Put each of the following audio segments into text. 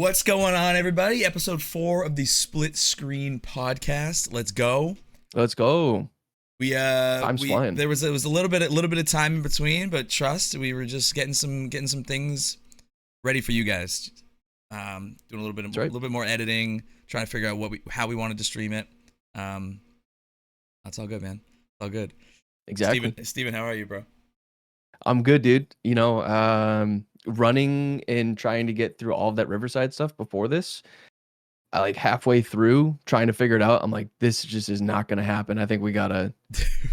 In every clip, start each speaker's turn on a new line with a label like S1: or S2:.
S1: What's going on, everybody? Episode 4 of the Split Screen Podcast. Let's go.
S2: Let's go.
S1: Time's
S2: flying.
S1: There was a little bit of time in between, but trust, we were just getting some things ready for you guys. Doing a little bit more editing, trying to figure out how we wanted to stream it. That's all good, man. It's all good.
S2: Exactly.
S1: Steven, how are you, bro?
S2: I'm good, dude. Running and trying to get through all of that Riverside stuff before this. I like halfway through trying to figure it out. I'm like, this just is not going to happen. I think we gotta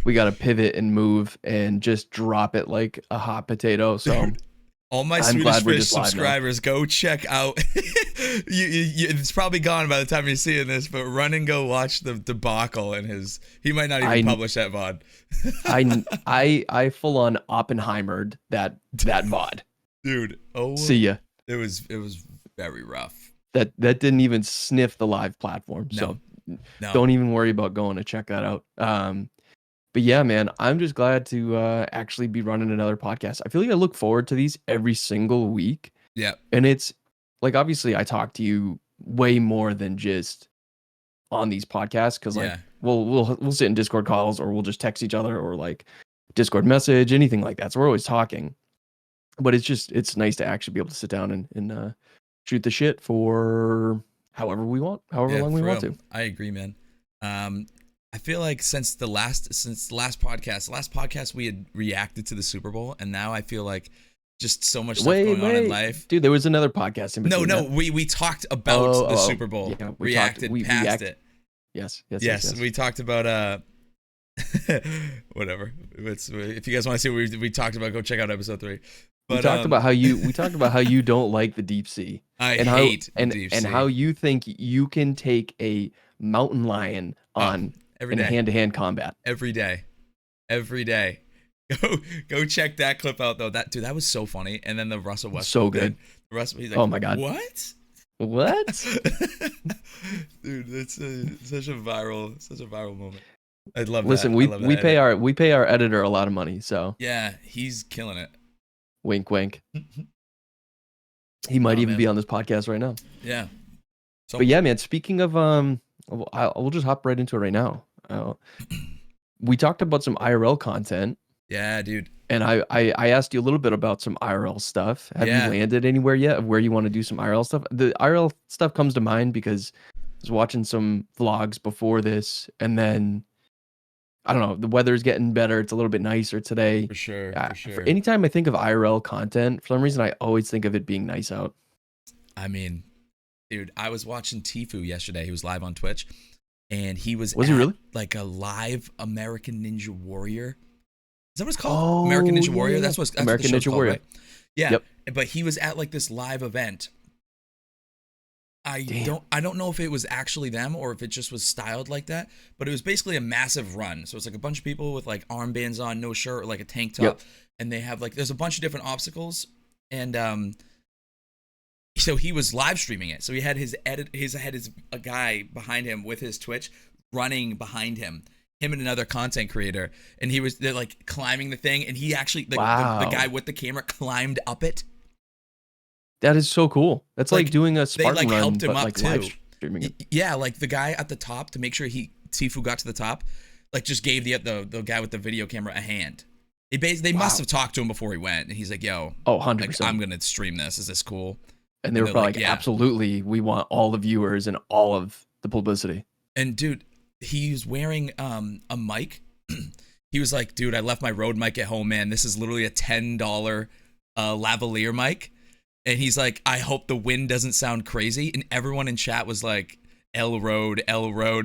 S2: pivot and move and just drop it like a hot potato. So
S1: all my Swedish Fish subscribers, go check out. It's probably gone by the time you're seeing this, but run and go watch the debacle in his. He might not even publish that VOD.
S2: I full on Oppenheimered that VOD.
S1: Dude,
S2: see ya.
S1: It was very rough.
S2: That didn't even sniff the live platform. So don't even worry about going to check that out. But yeah, man, I'm just glad to actually be running another podcast. I feel like I look forward to these every single week.
S1: Yeah.
S2: And it's like, obviously I talk to you way more than just on these podcasts. Cause like we'll sit in Discord calls or we'll just text each other or like Discord message, anything like that. So we're always talking, but it's nice to actually be able to sit down and shoot the shit for however we want, however long we want to.
S1: I agree, man. I feel like since the last podcast we had reacted to the Super Bowl, and now I feel like just so much stuff going on in life.
S2: Dude, there was another podcast in between.
S1: No, we talked about the Super Bowl. Yeah, we reacted past it.
S2: Yes.
S1: We talked about whatever. If you guys want to see what we talked about, go check out episode 3. But,
S2: we talked about how you don't like the deep sea.
S1: I hate the deep sea.
S2: And how you think you can take a mountain lion on in hand-to-hand combat
S1: every day. Go check that clip out though. That was so funny. And then the Russell Westbrook.
S2: So good.
S1: He's like,
S2: oh my god.
S1: What? Dude, it's such a viral moment. I love that.
S2: Listen, we pay our editor a lot of money, so
S1: yeah, he's killing it.
S2: Wink, wink. He might even be on this podcast right now.
S1: Yeah.
S2: But yeah, man. Speaking of, we'll just hop right into it right now. We talked about some IRL content.
S1: Yeah, dude.
S2: And I asked you a little bit about some IRL stuff. Have you landed anywhere yet of where you want to do some IRL stuff? The IRL stuff comes to mind because I was watching some vlogs before this, and then I don't know, the weather's getting better. It's a little bit nicer today.
S1: For sure.
S2: For anytime I think of IRL content, for some reason, I always think of it being nice out.
S1: I mean, dude, I was watching Tfue yesterday. He was live on Twitch, and he was
S2: he really?
S1: Like a live American Ninja Warrior. Is that what it's called? American Ninja Warrior? That's
S2: American Ninja Warrior.
S1: Right? Yeah.
S2: Yep.
S1: But he was at like this live event. I don't know if it was actually them or if it just was styled like that, but it was basically a massive run. So it's like a bunch of people with like armbands on, no shirt, or like a tank top, and they have like there's a bunch of different obstacles, and so he was live streaming it. So he had a guy behind him with his Twitch running behind him and another content creator, and they're like climbing the thing, and he actually the guy with the camera climbed up it.
S2: That is so cool. That's like doing a Spartan
S1: run. They like helped him
S2: but
S1: up
S2: like
S1: too.
S2: Live streaming it.
S1: Yeah, like the guy at the top to make sure Tfue got to the top, like just gave the guy with the video camera a hand. They must have talked to him before he went, and he's like, "Yo,
S2: 100%.
S1: Like, I'm gonna stream this. Is this cool?"
S2: And they were probably like, "Absolutely, we want all the viewers and all of the publicity."
S1: And dude, he's wearing a mic. He was like, "Dude, I left my Rode mic at home, man. This is literally a $10 lavalier mic." And he's like, I hope the wind doesn't sound crazy. And everyone in chat was like, L Road.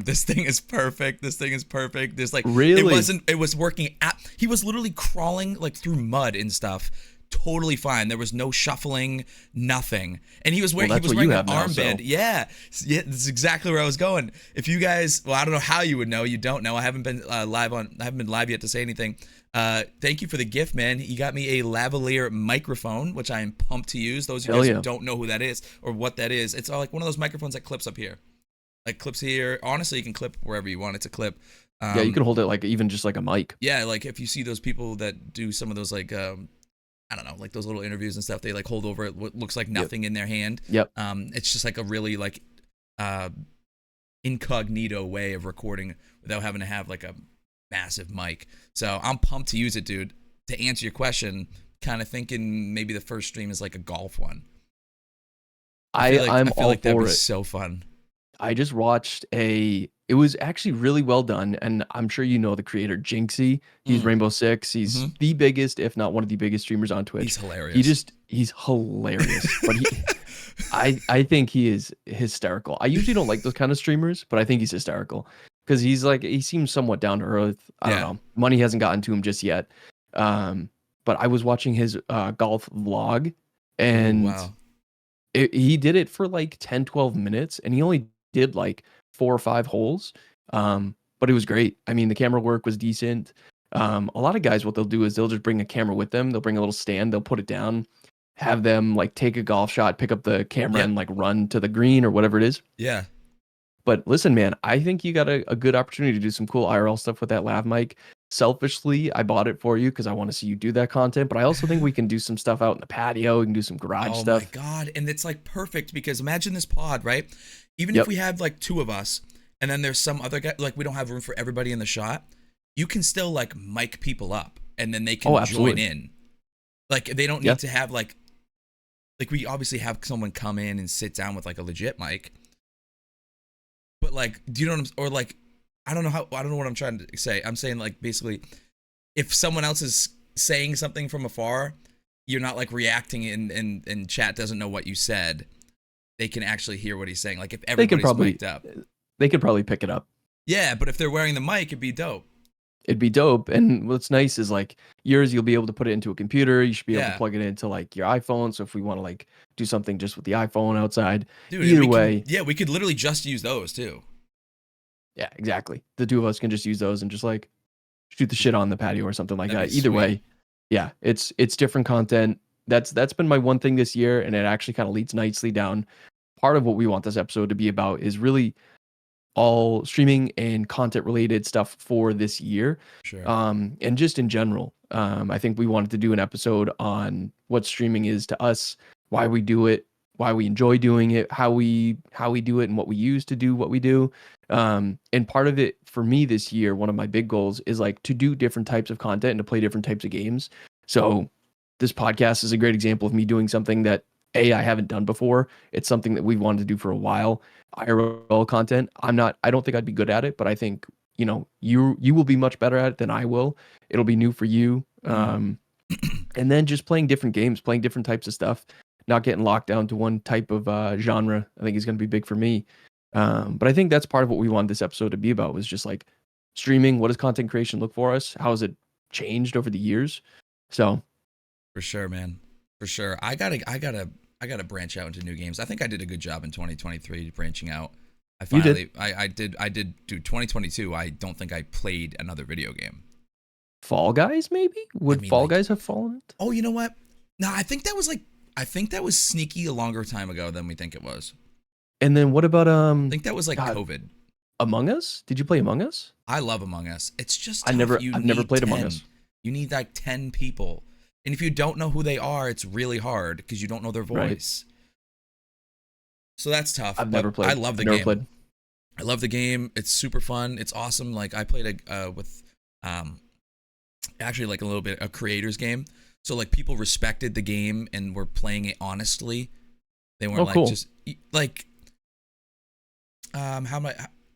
S1: This thing is perfect. There's like,
S2: really?
S1: It was working. He was literally crawling like through mud and stuff. Totally fine. There was no shuffling, nothing. And he was wearing an armband. Yeah, that's exactly where I was going. If you guys, well, I don't know how you would know. You don't know. I haven't been live yet to say anything. Thank you for the gift, man. You got me a lavalier microphone, which I am pumped to use. Those of you guys who don't know who that is or what that is, it's all like one of those microphones that clips up here. Like clips here. Honestly, you can clip wherever you want. It's a clip.
S2: Yeah, you can hold it like even just like a mic.
S1: Yeah, like if you see those people that do some of those like I don't know, like those little interviews and stuff. They like hold over what looks like nothing in their hand.
S2: Yep.
S1: It's just like a really like uh, incognito way of recording without having to have like a massive mic. So I'm pumped to use it, dude. To answer your question, kind of thinking maybe the first stream is like a golf one.
S2: I'm
S1: I feel
S2: all
S1: like that'd
S2: for
S1: be
S2: it.
S1: so fun.
S2: I just watched it was actually really well done, and I'm sure you know the creator Jinxie. He's Rainbow Six. He's the biggest, if not one of the biggest streamers on Twitch.
S1: He's hilarious.
S2: He's hilarious. But I think he is hysterical. I usually don't like those kind of streamers, but I think he's hysterical because he seems somewhat down to earth. I don't know. Money hasn't gotten to him just yet. But I was watching his golf vlog, and he did it for like 10, 12 minutes, and he only did like 4 or 5 holes. But it was great. I mean, the camera work was decent. A lot of guys, what they'll do is they'll just bring a camera with them. They'll bring a little stand. They'll put it down, have them like take a golf shot, pick up the camera and like run to the green or whatever it is.
S1: Yeah.
S2: But listen, man, I think you got a good opportunity to do some cool IRL stuff with that lav mic. Selfishly, I bought it for you because I want to see you do that content. But I also think we can do some stuff out in the patio. We can do some garage stuff.
S1: Oh my God. And it's like perfect because imagine this pod, right? Even if we have like 2 of us and then there's some other guy, like we don't have room for everybody in the shot, you can still like mic people up and then they can join in. Like they don't need to have like we obviously have someone come in and sit down with like a legit mic. But like, do you know what or like, I don't know what I'm trying to say. I'm saying like basically if someone else is saying something from afar, you're not like reacting and chat doesn't know what you said. They can actually hear what he's saying. Like if everybody's mic'd up.
S2: They could probably pick it up.
S1: Yeah, but if they're wearing the mic, it'd be dope.
S2: It'd be dope. And what's nice is like yours, you'll be able to put it into a computer. You should be able to plug it into like your iPhone. So if we want to like do something just with the iPhone outside, dude, either way.
S1: We could literally just use those too.
S2: Yeah, exactly. The 2 of us can just use those and just like shoot the shit on the patio or something like that. Either way, yeah, it's different content. That's been my one thing this year, and it actually kind of leads nicely down. Part of what we want this episode to be about is really all streaming and content related stuff for this year.
S1: Sure.
S2: And just in general, I think we wanted to do an episode on what streaming is to us, why we do it, why we enjoy doing it, how we do it, and what we use to do what we do. And part of it for me this year, one of my big goals is like to do different types of content and to play different types of games. So this podcast is a great example of me doing something that I haven't done before. It's something that we've wanted to do for a while. IRL content. I don't think I'd be good at it, but I think, you will be much better at it than I will. It'll be new for you. And then just playing different games, playing different types of stuff, not getting locked down to one type of genre, I think is going to be big for me. But I think that's part of what we wanted this episode to be about, was just like streaming. What does content creation look for us? How has it changed over the years? So
S1: for sure, man, for sure. I gotta branch out into new games. I think I did a good job in 2023 branching out. I did do 2022. I don't think I played another video game.
S2: Fall Guys, maybe? Fall Guys have fallen?
S1: Oh, you know what? No, I think that was sneaky a longer time ago than we think it was.
S2: And then what about
S1: I think that was like COVID.
S2: Among Us? Did you play Among Us?
S1: I love Among Us. It's just tough.
S2: I've never played Among Us.
S1: You need like 10 people. And if you don't know who they are, it's really hard because you don't know their voice. Right. So that's tough.
S2: I've never played.
S1: I love the game. I love the game. It's super fun. It's awesome. Like I played with actually like a little bit a creators game. So like people respected the game and were playing it honestly. They weren't just like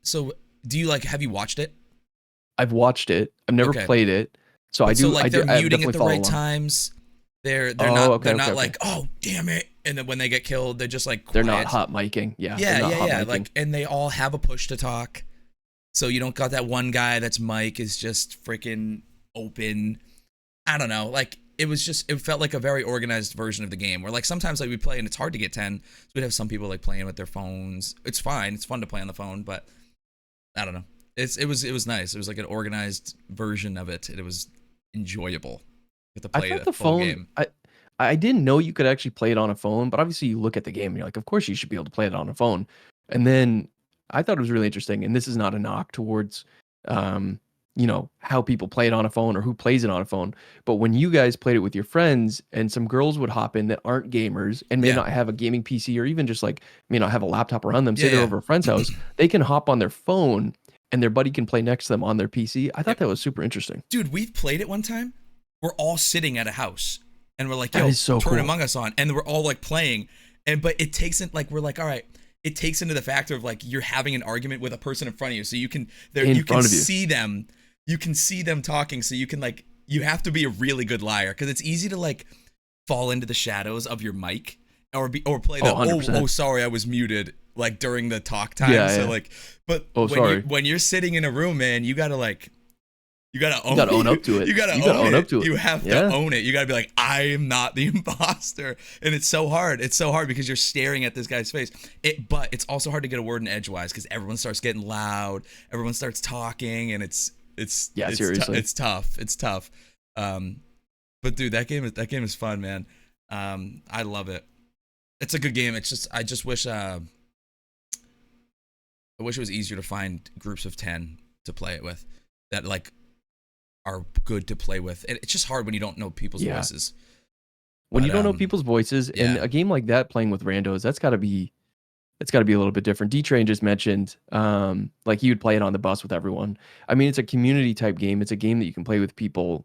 S1: so do you have you watched it?
S2: I've watched it. I've never played it. So I do.
S1: So like they're muting at the right
S2: along.
S1: Times. They're not like, oh damn it, and then when they get killed, they're just like quiet.
S2: They're not hot micing. Yeah.
S1: Like, and they all have a push to talk. So you don't got that one guy that's mic is just freaking open. I don't know. Like it felt like a very organized version of the game where like sometimes like we play and it's hard to get 10. So we'd have some people like playing with their phones. It's fine. It's fun to play on the phone, but I don't know. It was nice. It was like an organized version of it. It was enjoyable. To play the full game.
S2: I didn't know you could actually play it on a phone, but obviously you look at the game and you're like, of course you should be able to play it on a phone. And then I thought it was really interesting, and this is not a knock towards how people play it on a phone or who plays it on a phone. But when you guys played it with your friends and some girls would hop in that aren't gamers and may
S1: Yeah.
S2: not have a gaming PC or even just like may not have a laptop around them, say they're
S1: Yeah.
S2: over a friend's house, they can hop on their phone and their buddy can play next to them on their PC. I
S1: Yeah.
S2: thought that was super interesting.
S1: Dude, we've played it one time. We're all sitting at a house and we're like,
S2: That
S1: yo,
S2: is so
S1: turn
S2: cool.
S1: Among Us on. And we're all like playing. But it takes it like, we're like, all right, it takes into the factor of like you're having an argument with a person in front of you. So you can see them. You can see them talking. So you can like, you have to be a really good liar because it's easy to like fall into the shadows of your mic or play the, oh, sorry, I was muted like during the talk time.
S2: Yeah,
S1: so
S2: yeah.
S1: like, but
S2: sorry.
S1: when you're sitting in a room, man, you gotta like, you gotta
S2: own up to it.
S1: You gotta own up to it. You have to own it. You gotta be like, I am not the imposter. And it's so hard. It's so hard because you're staring at this guy's face. But it's also hard to get a word in edgewise because everyone starts getting loud. Everyone starts talking, and it's
S2: seriously.
S1: It's tough. It's tough. But dude, that game is fun, man. I love it. It's a good game. It's just I wish it was easier to find groups of 10 to play it with that like are good to play with. It's just hard when you don't know people's voices.
S2: When you don't know people's voices, and a game like that playing with randos, that's got to be a little bit different. D-Train just mentioned like he would play it on the bus with everyone. I mean, it's a community type game. It's a game that you can play with people.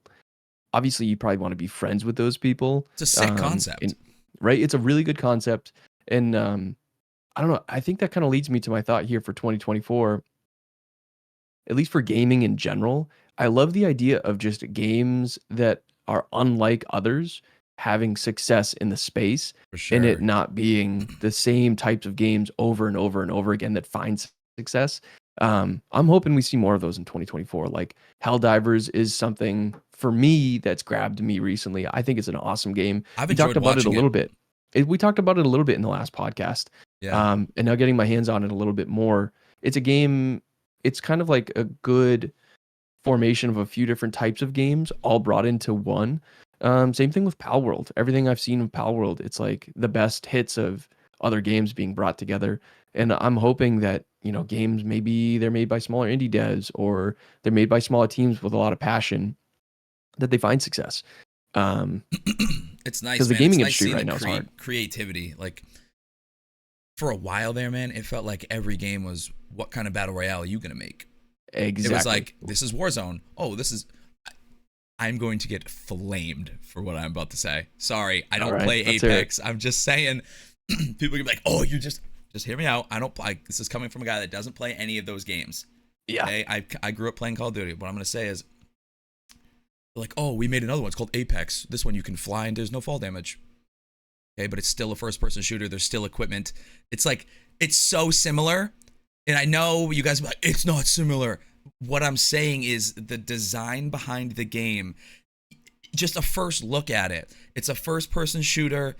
S2: Obviously, you probably want to be friends with those people.
S1: It's a sick concept.
S2: Right? It's a really good concept. And I don't know. I think that kind of leads me to my thought here for 2024. At least for gaming in general, I love the idea of just games that are unlike others having success in the space and it not being the same types of games over and over and over again that find success. I'm hoping we see more of those in 2024. Like Helldivers is something for me that's grabbed me recently. I think it's an awesome game. We talked about it a little bit. We talked about it a little bit in the last podcast.
S1: Yeah.
S2: And now getting my hands on it a little bit more. It's a game. It's kind of like a good formation of a few different types of games all brought into one. Same thing with Pal World. Everything I've seen of Pal World, it's like the best hits of other games being brought together. And I'm hoping that, games, maybe they're made by smaller indie devs or they're made by smaller teams with a lot of passion, that they find success.
S1: It's nice
S2: because the gaming industry right now is hard.
S1: Creativity, like for a while there, man, it felt like every game was, what kind of battle royale are you gonna make?
S2: Exactly.
S1: It was like, this is Warzone. Oh, I'm going to get flamed for what I'm about to say. Sorry, I don't play Apex. I'm just saying, people can be like, oh, you just hear me out. I don't play. This is coming from a guy that doesn't play any of those games.
S2: Yeah.
S1: Okay? I grew up playing Call of Duty. What I'm going to say is, like, oh, we made another one. It's called Apex. This one you can fly and there's no fall damage. Okay, but it's still a first-person shooter. There's still equipment. It's like, it's so similar. And I know you guys are like, it's not similar. What I'm saying is the design behind the game, just a first look at it. It's a first-person shooter.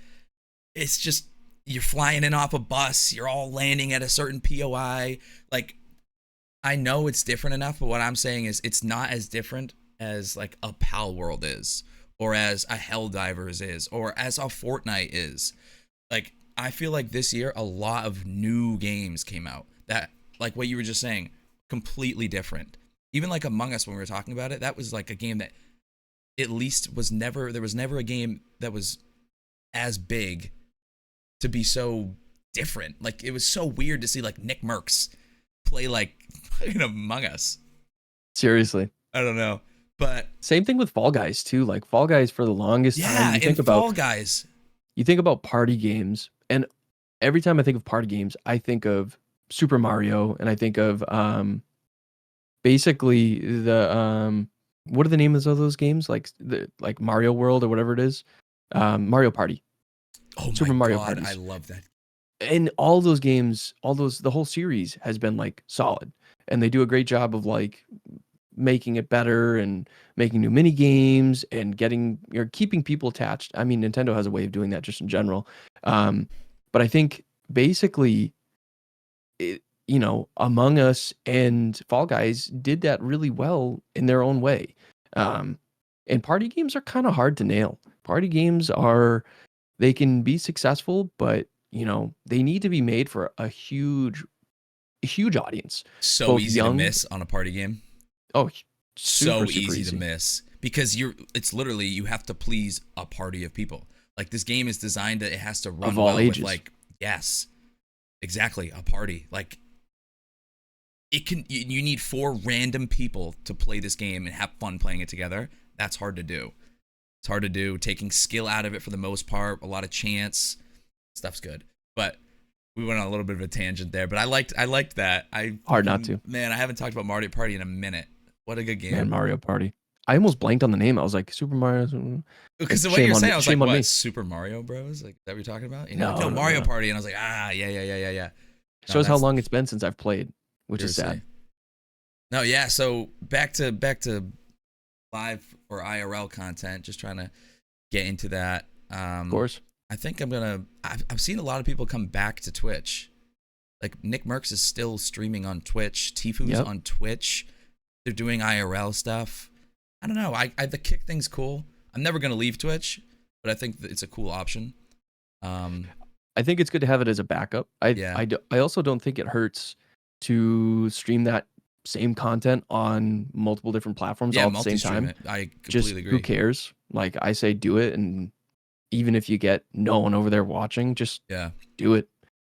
S1: It's just, you're flying in off a bus. You're all landing at a certain POI. Like, I know it's different enough, but what I'm saying is it's not as different as like a Pal World is, or as a Helldivers is, or as a Fortnite is. Like, I feel like this year a lot of new games came out that, like what you were just saying, completely different. Even like Among Us, when we were talking about it, that was like a game that at least there was never a game that was as big to be so different. Like, it was so weird to see like Nick Merckx play like in Among Us.
S2: Seriously.
S1: I don't know. But
S2: same thing with Fall Guys too. Like Fall Guys for the longest time.
S1: You think about Fall Guys.
S2: You think about party games, and every time I think of party games, I think of Super Mario, and I think of basically the what are the names of those games? Like Mario World or whatever it is. Mario Party.
S1: Oh
S2: Super
S1: my
S2: Mario
S1: God,
S2: Parties.
S1: I love that.
S2: And all those games, the whole series has been like solid, and they do a great job of like making it better and making new mini games and keeping people attached. I mean, Nintendo has a way of doing that just in general. But I think basically, Among Us and Fall Guys did that really well in their own way. And party games are kind of hard to nail. Party games they can be successful, but they need to be made for a huge audience.
S1: So easy to miss on a party game.
S2: Oh,
S1: so
S2: super
S1: easy to miss because it's literally you have to please a party of people. Like this game is designed that it has to run
S2: of all
S1: well
S2: ages.
S1: with like yes, exactly, a party. Like you need 4 random people to play this game and have fun playing it together. That's hard to do. It's hard to do. Taking skill out of it for the most part, a lot of chance. Stuff's good. But we went on a little bit of a tangent there, but I liked that.
S2: Hard not to.
S1: Man, I haven't talked about Mario Party in a minute. What a good game.
S2: Man, Mario Party. I almost blanked on the name. I was like, Super Mario.
S1: Because of what you're saying, I was like, what, Super Mario Bros? Like, is that what you're talking about? No, Mario Party. And I was like, yeah.
S2: Shows how long it's been since I've played, which is sad.
S1: No, yeah, so back to live or IRL content, just trying to get into that.
S2: Of course.
S1: I think I've seen a lot of people come back to Twitch. Like Nick Merckx is still streaming on Twitch. Tifu's on Twitch. They're doing IRL stuff. I don't know. The kick thing's cool. I'm never going to leave Twitch, but I think it's a cool option.
S2: I think it's good to have it as a backup. I also don't think it hurts to stream that same content on multiple different platforms all at the same time.
S1: I completely agree.
S2: Who cares? Like I say, do it, and even if you get no one over there watching, just do it.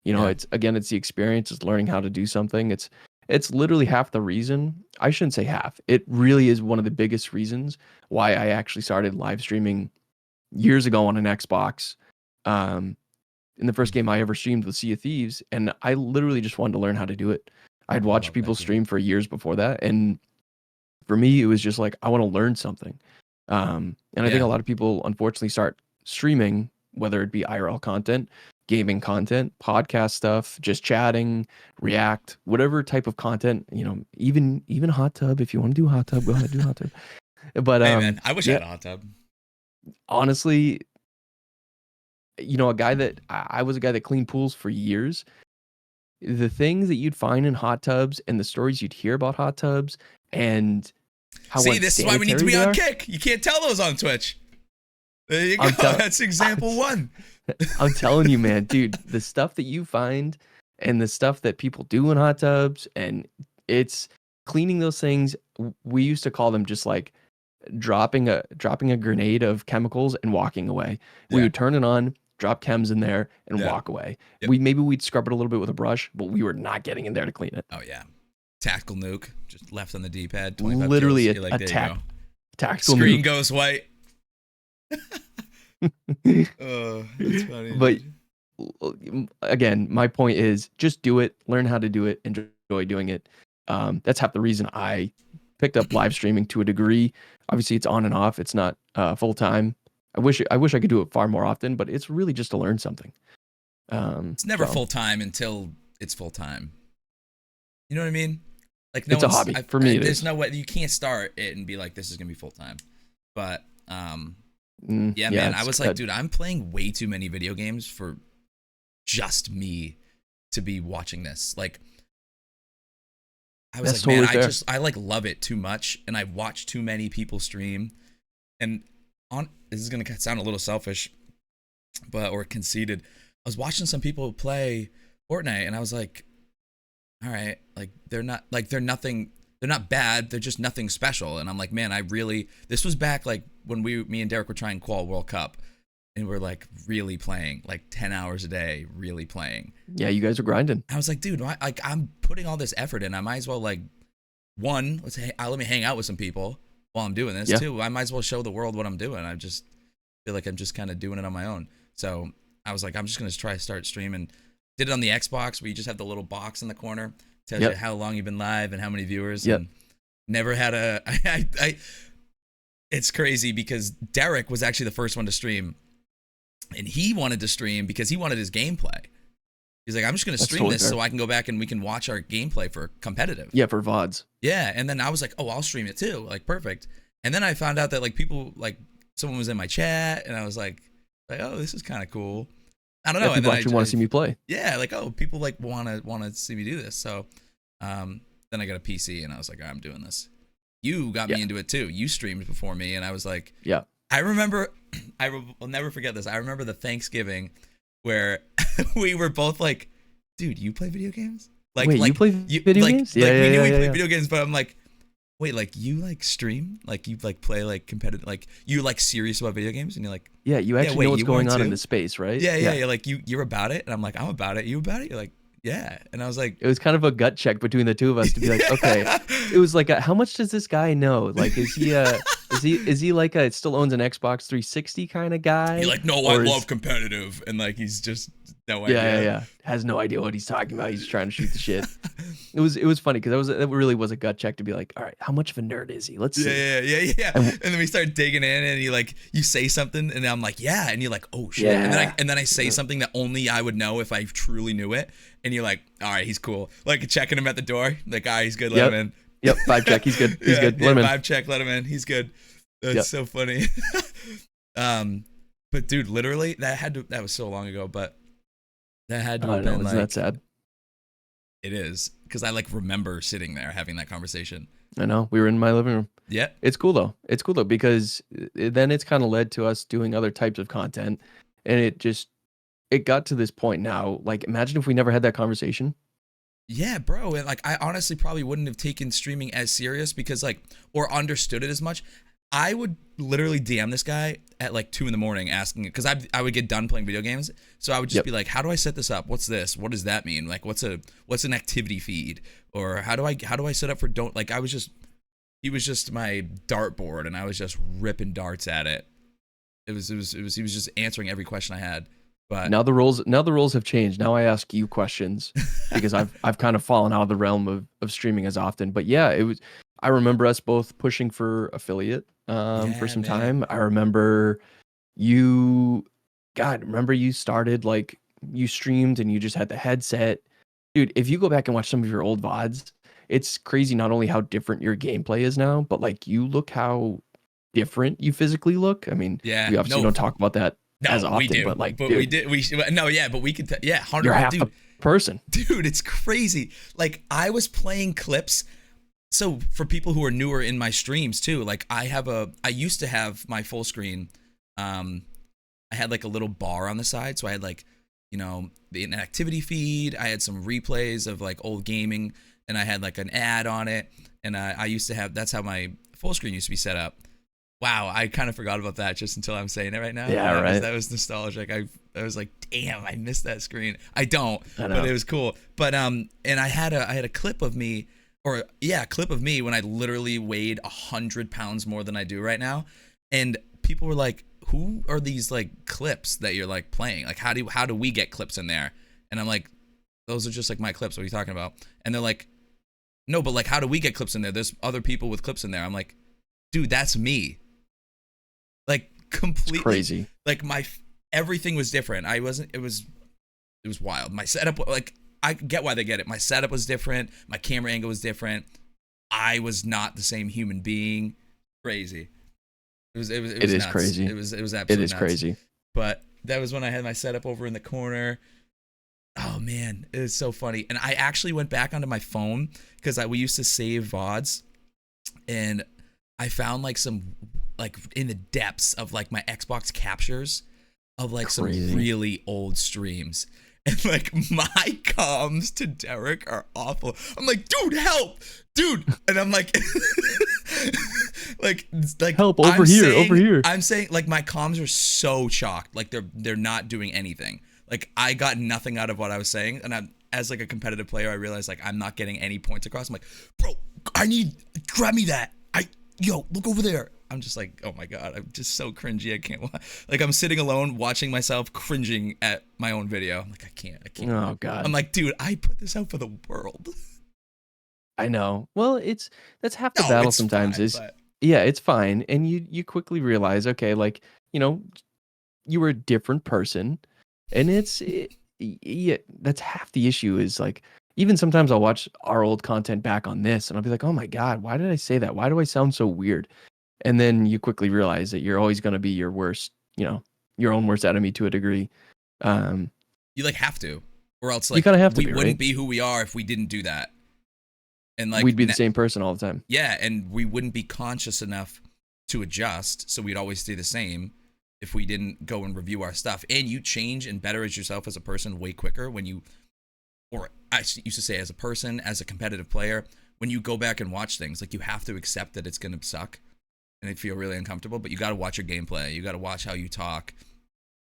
S2: It's the experience. It's learning how to do something. It's literally half the reason. I shouldn't say half. It really is one of the biggest reasons why I actually started live streaming years ago on an Xbox. In the first game I ever streamed was Sea of Thieves, and I literally just wanted to learn how to do it. I'd watched people stream for years before that, and for me, it was just like, I want to learn something. And I think a lot of people, unfortunately, start streaming, whether it be IRL content, gaming content, podcast stuff, just chatting, react, whatever type of content, even hot tub. If you want to do hot tub, go ahead, do hot tub. But
S1: hey man, I wish I had a hot tub.
S2: Honestly, I was a guy that cleaned pools for years. The things that you'd find in hot tubs and the stories you'd hear about hot tubs and how
S1: this is why we need to be on Kick. You can't tell those on Twitch. There you go. That's example 1.
S2: I'm telling you, man, dude, the stuff that you find and the stuff that people do in hot tubs, and it's cleaning those things. We used to call them just like dropping a grenade of chemicals and walking away. Yeah. We would turn it on, drop chems in there, and walk away. Yep. We'd scrub it a little bit with a brush, but we were not getting in there to clean it.
S1: Oh yeah, tactical nuke, just left on the D-pad.
S2: Literally a tactical
S1: screen
S2: nuke.
S1: goes white. Oh, that's funny.
S2: But again, my point is just do it, learn how to do it, enjoy doing it. That's half the reason I picked up live streaming to a degree. Obviously, it's on and off. It's not full time. I wish I could do it far more often, but it's really just to learn something.
S1: It's never full time until it's full time. You know what I mean? Like
S2: it's a hobby for me.
S1: There's no way you can't start it and be like, this is gonna be full time. But man, I was like, dude, I'm playing way too many video games for just me to be watching this. Like, I was like, totally man, I like love it too much, and I watch too many people stream. And this is gonna sound a little selfish, or conceited. I was watching some people play Fortnite, and I was like, all right, like they're not bad, they're just nothing special. And I'm like, man, this was back like when me and Derek were trying Qual World Cup, and we're like really playing like 10 hours a day, really playing.
S2: Yeah, you guys are grinding.
S1: I was like, dude, I'm putting all this effort in. I might as well let me hang out with some people while I'm doing this too. I might as well show the world what I'm doing. I just feel like I'm just kind of doing it on my own. So I was like, I'm just gonna start streaming. Did it on the Xbox where you just have the little box in the corner, tells you how long you've been live and how many viewers. And never had it's crazy because Derek was actually the first one to stream, and he wanted to stream because he wanted his gameplay. He's like, I'm just going to stream this so I can go back and we can watch our gameplay for competitive.
S2: Yeah, for VODs.
S1: Yeah, and then I was like, oh, I'll stream it too. Like, perfect. And then I found out that like people, like someone was in my chat, and I was like, oh, this is kind of cool. I don't know.
S2: People actually want to see me play.
S1: Yeah, like, oh, people like want to see me do this. So then I got a PC, and I was like, I'm doing this. You got me into it too. You streamed before me, and I was like, I remember, I'll never forget this. I remember the Thanksgiving where we were both like, dude, you play video games? Like,
S2: wait, you play video games?
S1: Yeah, we knew we played video games, but I'm like, wait, like you like stream, like you like play like competitive, like you like serious about video games, and you're like,
S2: Yeah, you actually
S1: wait,
S2: know what's
S1: you
S2: going
S1: want
S2: on in
S1: to?
S2: the space, right?
S1: Yeah, you're like you're about it, and I'm like, I'm about it. You about it? You're like, yeah, and I was like,
S2: It was kind of a gut check between the two of us to be like, okay, it was like, how much does this guy know? Like, is he like a still owns an Xbox 360 kind of
S1: you're
S2: guy,
S1: like, no, I
S2: or
S1: love
S2: is
S1: competitive, and like he's just no
S2: yeah,
S1: idea.
S2: yeah, has no idea what he's talking about. He's trying to shoot the shit. It was funny because it really was a gut check to be like, all right, how much of a nerd is he? Let's see.
S1: Yeah.
S2: And
S1: And then we start digging in, and you say something, and I'm like, yeah, and you're like, oh shit,
S2: yeah,
S1: and then I say something that only I would know if I truly knew it, and you're like, all right, he's cool, like checking him at the door, like, all right, he's good, let him in.
S2: Yep, vibe check, he's good, he's good, let him in.
S1: Vibe check, let him in, he's good. That's so funny. But dude, literally, that was so long ago, but that had to have been
S2: isn't that sad?
S1: It is, because I like remember sitting there having that conversation.
S2: I know, we were in my living room.
S1: Yeah.
S2: It's cool though. It's cool though because then it's kind of led to us doing other types of content, and it got to this point now. Like, imagine if we never had that conversation.
S1: Yeah, bro. And like, I honestly probably wouldn't have taken streaming as serious because like, or understood it as much. I would literally DM this guy at like 2 a.m. asking it, because I would get done playing video games, so I would just be like, how do I set this up? What's this? What does that mean? Like, what's an activity feed? Or how do I set up for don't, like, he was just my dartboard, and I was just ripping darts at it. He was just answering every question I had. But
S2: now the roles have changed. Now I ask you questions because I've kind of fallen out of the realm of streaming as often. But yeah, I remember us both pushing for affiliate for some time. I remember remember you started, like, you streamed and you just had the headset. Dude, if you go back and watch some of your old VODs, it's crazy not only how different your gameplay is now, but like you look how different you physically look. I mean, we obviously don't talk about that as often,
S1: we do,
S2: but like,
S1: but
S2: dude,
S1: we did. But we could. Yeah, 100.
S2: You're half
S1: dude,
S2: the person.
S1: Dude, it's crazy. Like, I was playing clips. So for people who are newer in my streams too, like I used to have my full screen. I had like a little bar on the side, so I had like, an activity feed. I had some replays of like old gaming, and I had like an ad on it. And I used to have, that's how my full screen used to be set up. Wow, I kind of forgot about that just until I'm saying it right now.
S2: Yeah, right.
S1: That was nostalgic. I was like, damn, I missed that screen. I don't, but it was cool. But and I had a clip of me, clip of me when I literally weighed 100 pounds more than I do right now, and people were like, who are these like clips that you're like playing? Like, how do we get clips in there? And I'm like, those are just like my clips. What are you talking about? And they're like, no, but like, how do we get clips in there? There's other people with clips in there. I'm like, dude, that's me. Like, completely
S2: it's crazy.
S1: Like, everything was different. It was wild. My setup, like, I get why they get it. My setup was different. My camera angle was different. I was not the same human being. Crazy. It was nuts.
S2: Crazy.
S1: It was absolutely nuts.
S2: Crazy.
S1: But that was when I had my setup over in the corner. Oh man, it was so funny. And I actually went back onto my phone because we used to save VODs, and I found like some, like, in the depths of like my Xbox captures of like some really old streams. And like, my comms to Derek are awful. I'm like, dude, help, dude. And I'm like, like
S2: help over here.
S1: I'm saying, like, my comms are so chalked. Like, they're not doing anything. Like, I got nothing out of what I was saying. And as like a competitive player, I realized like I'm not getting any points across. I'm like, bro, grab me that. Look over there. I'm just like, oh my God, I'm just so cringy. I can't, like, I'm sitting alone watching myself cringing at my own video. I'm like, I can't.
S2: Oh God.
S1: I'm like, dude, I put this out for the world.
S2: I know. Well, that's half the battle sometimes fine, it's fine. And you quickly realize, okay, like, you were a different person, and that's half the issue. Is like, even sometimes I'll watch our old content back on this, and I'll be like, oh my God, why did I say that? Why do I sound so weird? And then you quickly realize that you're always going to be your worst, your own worst enemy to a degree.
S1: You like have to, or else like
S2: you kind of have to.
S1: We wouldn't be who we are if we didn't do that. And like,
S2: we'd be the same person all the time.
S1: Yeah, and we wouldn't be conscious enough to adjust, so we'd always stay the same if we didn't go and review our stuff. And you change and better as yourself as a person way quicker when you, or I used to say as a person, as a competitive player, when you go back and watch things, like you have to accept that it's going to suck and it feel really uncomfortable, but you got to watch your gameplay. You got to watch how you talk,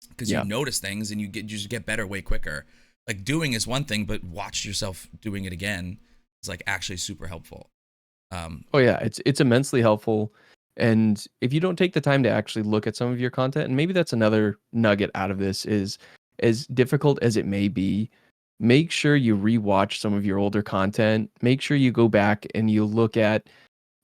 S1: because you notice things and you just get better way quicker. Like doing is one thing, but watch yourself doing it again is like actually super helpful.
S2: Oh yeah, it's immensely helpful. And if you don't take the time to actually look at some of your content, and maybe that's another nugget out of this, is as difficult as it may be, make sure you rewatch some of your older content. Make sure you go back and you look at,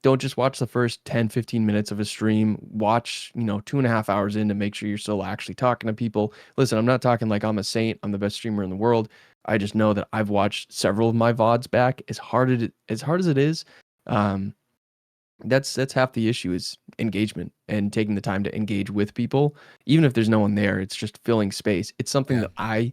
S2: don't just watch the first 10, 15 minutes of a stream. Watch, 2.5 hours in to make sure you're still actually talking to people. Listen, I'm not talking like I'm a saint, I'm the best streamer in the world. I just know that I've watched several of my VODs back. As hard as it is, that's half the issue, is engagement and taking the time to engage with people. Even if there's no one there, it's just filling space. It's something that I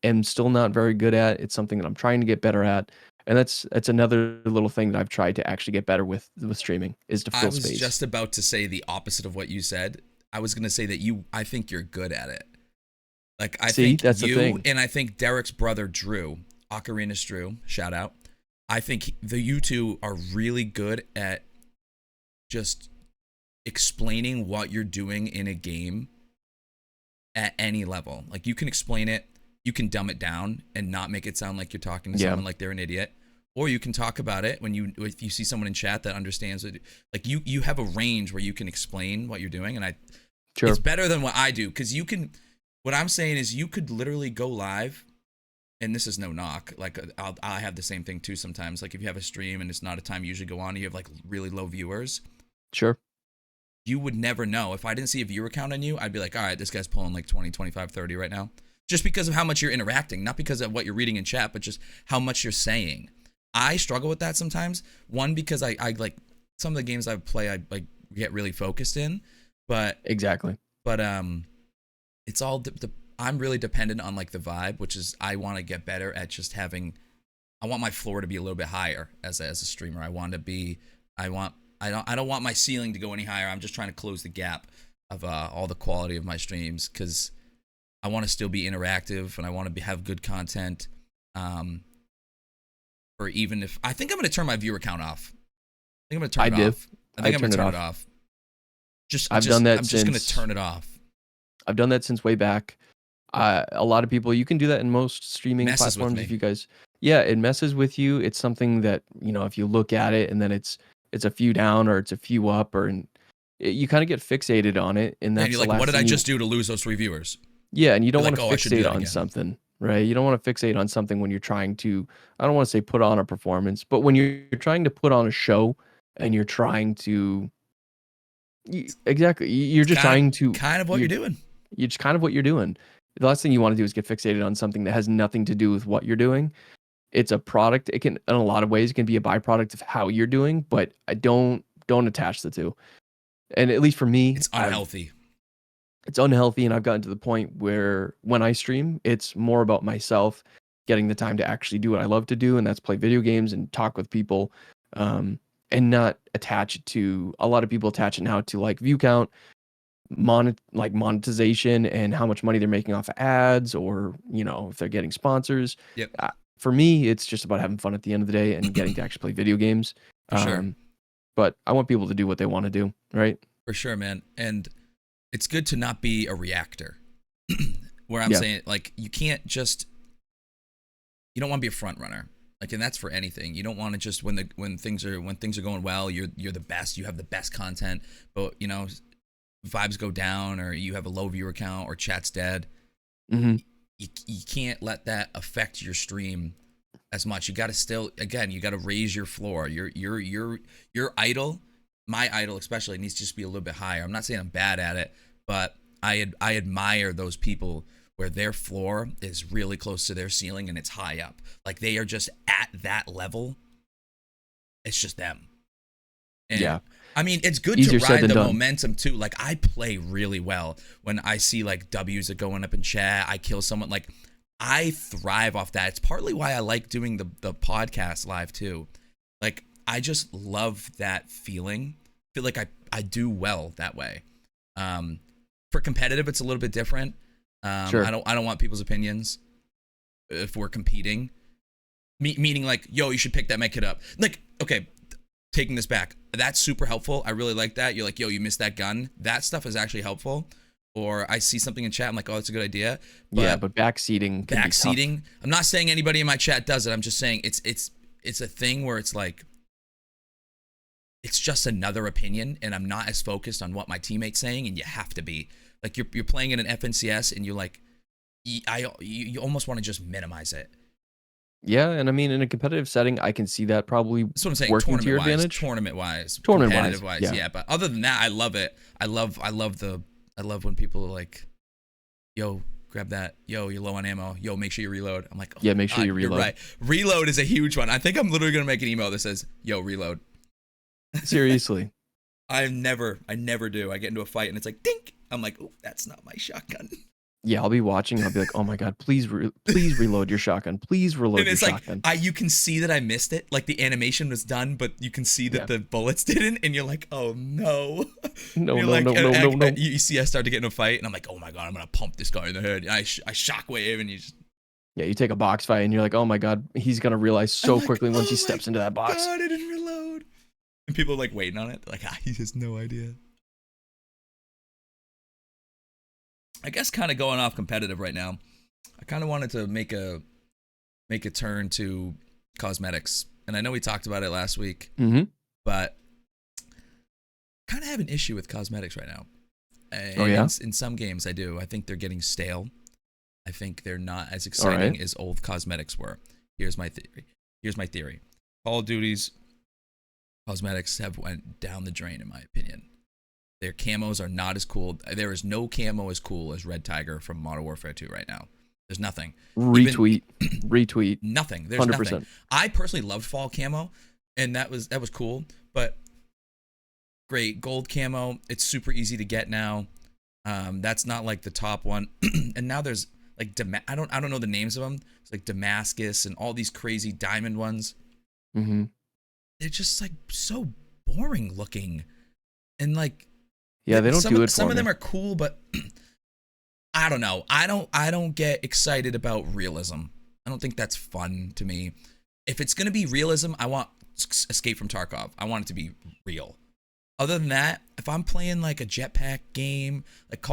S2: am still not very good at. It's something that I'm trying to get better at. And that's another little thing that I've tried to actually get better with streaming, is to fill space.
S1: I was just about to say the opposite of what you said. I was going to say that I think you're good at it. Like I think
S2: that's
S1: you,
S2: the thing.
S1: and I think Derek's brother Drew, Ocarinas Drew, shout out. I think you two are really good at just explaining what you're doing in a game at any level. Like you can explain it, you can dumb it down and not make it sound like you're talking to someone like they're an idiot, or you can talk about it if you see someone in chat that understands it. Like you have a range where you can explain what you're doing, and it's better than what I do, because you can. What I'm saying is you could literally go live, and this is no knock. Like I have the same thing too sometimes. Like if you have a stream and it's not a time you usually go on, you have like really low viewers.
S2: Sure.
S1: You would never know. If I didn't see a viewer count on you, I'd be like, all right, this guy's pulling like 20, 25, 30 right now. Just because of how much you're interacting, not because of what you're reading in chat, but just how much you're saying. I struggle with that sometimes. One, because I like some of the games I play, I like get really focused in, but
S2: exactly.
S1: But it's all I'm really dependent on like the vibe, which is I want to get better at just having. I want my floor to be a little bit higher as a streamer. I don't want my ceiling to go any higher. I'm just trying to close the gap of all the quality of my streams, because I want to still be interactive and I want to have good content. Or even if I think I'm going to turn my viewer count off. I think I'm going to turn it off. I think I'm going to turn it off.
S2: I've done that.
S1: I'm just going to turn it off.
S2: I've done that since way back. A lot of people, you can do that in most streaming platforms. If you guys, it messes with you. It's something that, if you look at it and then it's a few down or it's a few up, you kind of get fixated on it. And that's
S1: you're like, what did I just do to lose those 3 viewers?
S2: Yeah, and you don't want to fixate on something, right? You don't want to fixate on something when you're trying to, I don't want to say put on a performance, but when you're trying to put on a show and you're trying to, exactly, you're just trying to.
S1: Kind of what you're doing.
S2: You're just kind of what you're doing. The last thing you want to do is get fixated on something that has nothing to do with what you're doing. It's a product. It can, in a lot of ways, it can be a byproduct of how you're doing, but I don't attach the two. And at least for me,
S1: it's unhealthy.
S2: It's unhealthy, and I've gotten to the point where when I stream, it's more about myself getting the time to actually do what I love to do, and that's play video games and talk with people, and not attach it to. A lot of people attach it now to like view count, monetization, and how much money they're making off of ads, or if they're getting sponsors.
S1: Yep.
S2: For me, it's just about having fun at the end of the day and getting to actually play video games.
S1: For sure.
S2: But I want people to do what they want to do, right?
S1: For sure, man. And it's good to not be a reactor. Where I'm saying, like, you don't want to be a front runner. Like, and that's for anything. You don't want to just when things are going well, you're the best. You have the best content, but vibes go down, or you have a low viewer count, or chat's dead.
S2: Mm-hmm.
S1: You can't let that affect your stream as much. You got to raise your floor. Your idol, my idol especially, needs to just be a little bit higher. I'm not saying I'm bad at it, but I admire those people where their floor is really close to their ceiling and it's high up. Like they are just at that level. It's just them. And I mean, it's good to ride the momentum too. Like I play really well when I see like W's are going up in chat. I kill someone. Like I thrive off that. It's partly why I like doing the podcast live too. Like I just love that feeling. I feel like I do well that way. For competitive, it's a little bit different.
S2: Sure.
S1: I don't want people's opinions if we're competing. Meaning like, yo, you should pick that med kit up. Like okay, taking this back, that's super helpful. I really like that. You're like, yo, you missed that gun. That stuff is actually helpful. Or I see something in chat, I'm like, oh, that's a good idea.
S2: But backseating can be tough.
S1: I'm not saying anybody in my chat does it. I'm just saying it's a thing where it's like, it's just another opinion, and I'm not as focused on what my teammate's saying, and you have to be. Like, you're playing in an FNCS, and you're like, you almost want to just minimize it.
S2: Yeah, and I mean, in a competitive setting, I can see that probably
S1: that's what I'm saying,
S2: working to your advantage.
S1: Tournament-wise, competitive-wise, yeah. But other than that, I love it. I love when people are like, yo, grab that. Yo, you're low on ammo. Yo, make sure you reload. I'm like, oh,
S2: yeah, make sure you reload.
S1: You're right. Reload is a huge one. I think I'm literally going to make an email that says, yo, reload.
S2: Seriously.
S1: I never do. I get into a fight and it's like, dink. I'm like, oh, that's not my shotgun.
S2: Yeah, I'll be watching. I'll be like, oh my God, please reload your shotgun. Please reload your shotgun.
S1: And it's like, you can see that I missed it. Like, the animation was done, but you can see that the bullets didn't. And you're like, oh no.
S2: No.
S1: You see I start to get in a fight and I'm like, oh my God, I'm going to pump this guy in the head. And I shockwave and you just.
S2: Yeah, you take a box fight and you're like, oh my God, he's going to realize so quickly once he steps into that box.
S1: God, I didn't reload. And people are like waiting on it. They're like, he has no idea. I guess kind of going off competitive right now, I kind of wanted to make a turn to cosmetics. And I know we talked about it last week, but kind of have an issue with cosmetics right now. In some games I do. I think they're getting stale. I think they're not as exciting as old cosmetics were. Here's my theory. Call of Duty's cosmetics have went down the drain, in my opinion. Their camos are not as cool. There is no camo as cool as Red Tiger from Modern Warfare 2 right now. There's nothing.
S2: Retweet.
S1: Nothing. There's 100%. Nothing. I personally loved fall camo, and that was cool. But great gold camo. It's super easy to get now. That's not like the top one. And now there's like I don't know the names of them. It's like Damascus and all these crazy diamond ones.
S2: Mm-hmm.
S1: They're just like so boring looking, and like.
S2: Yeah, they don't do it for
S1: Some of them are cool, but I don't know. I don't get excited about realism. I don't think that's fun to me. If it's gonna be realism, I want Escape from Tarkov. I want it to be real. Other than that, if I'm playing like a jetpack game, like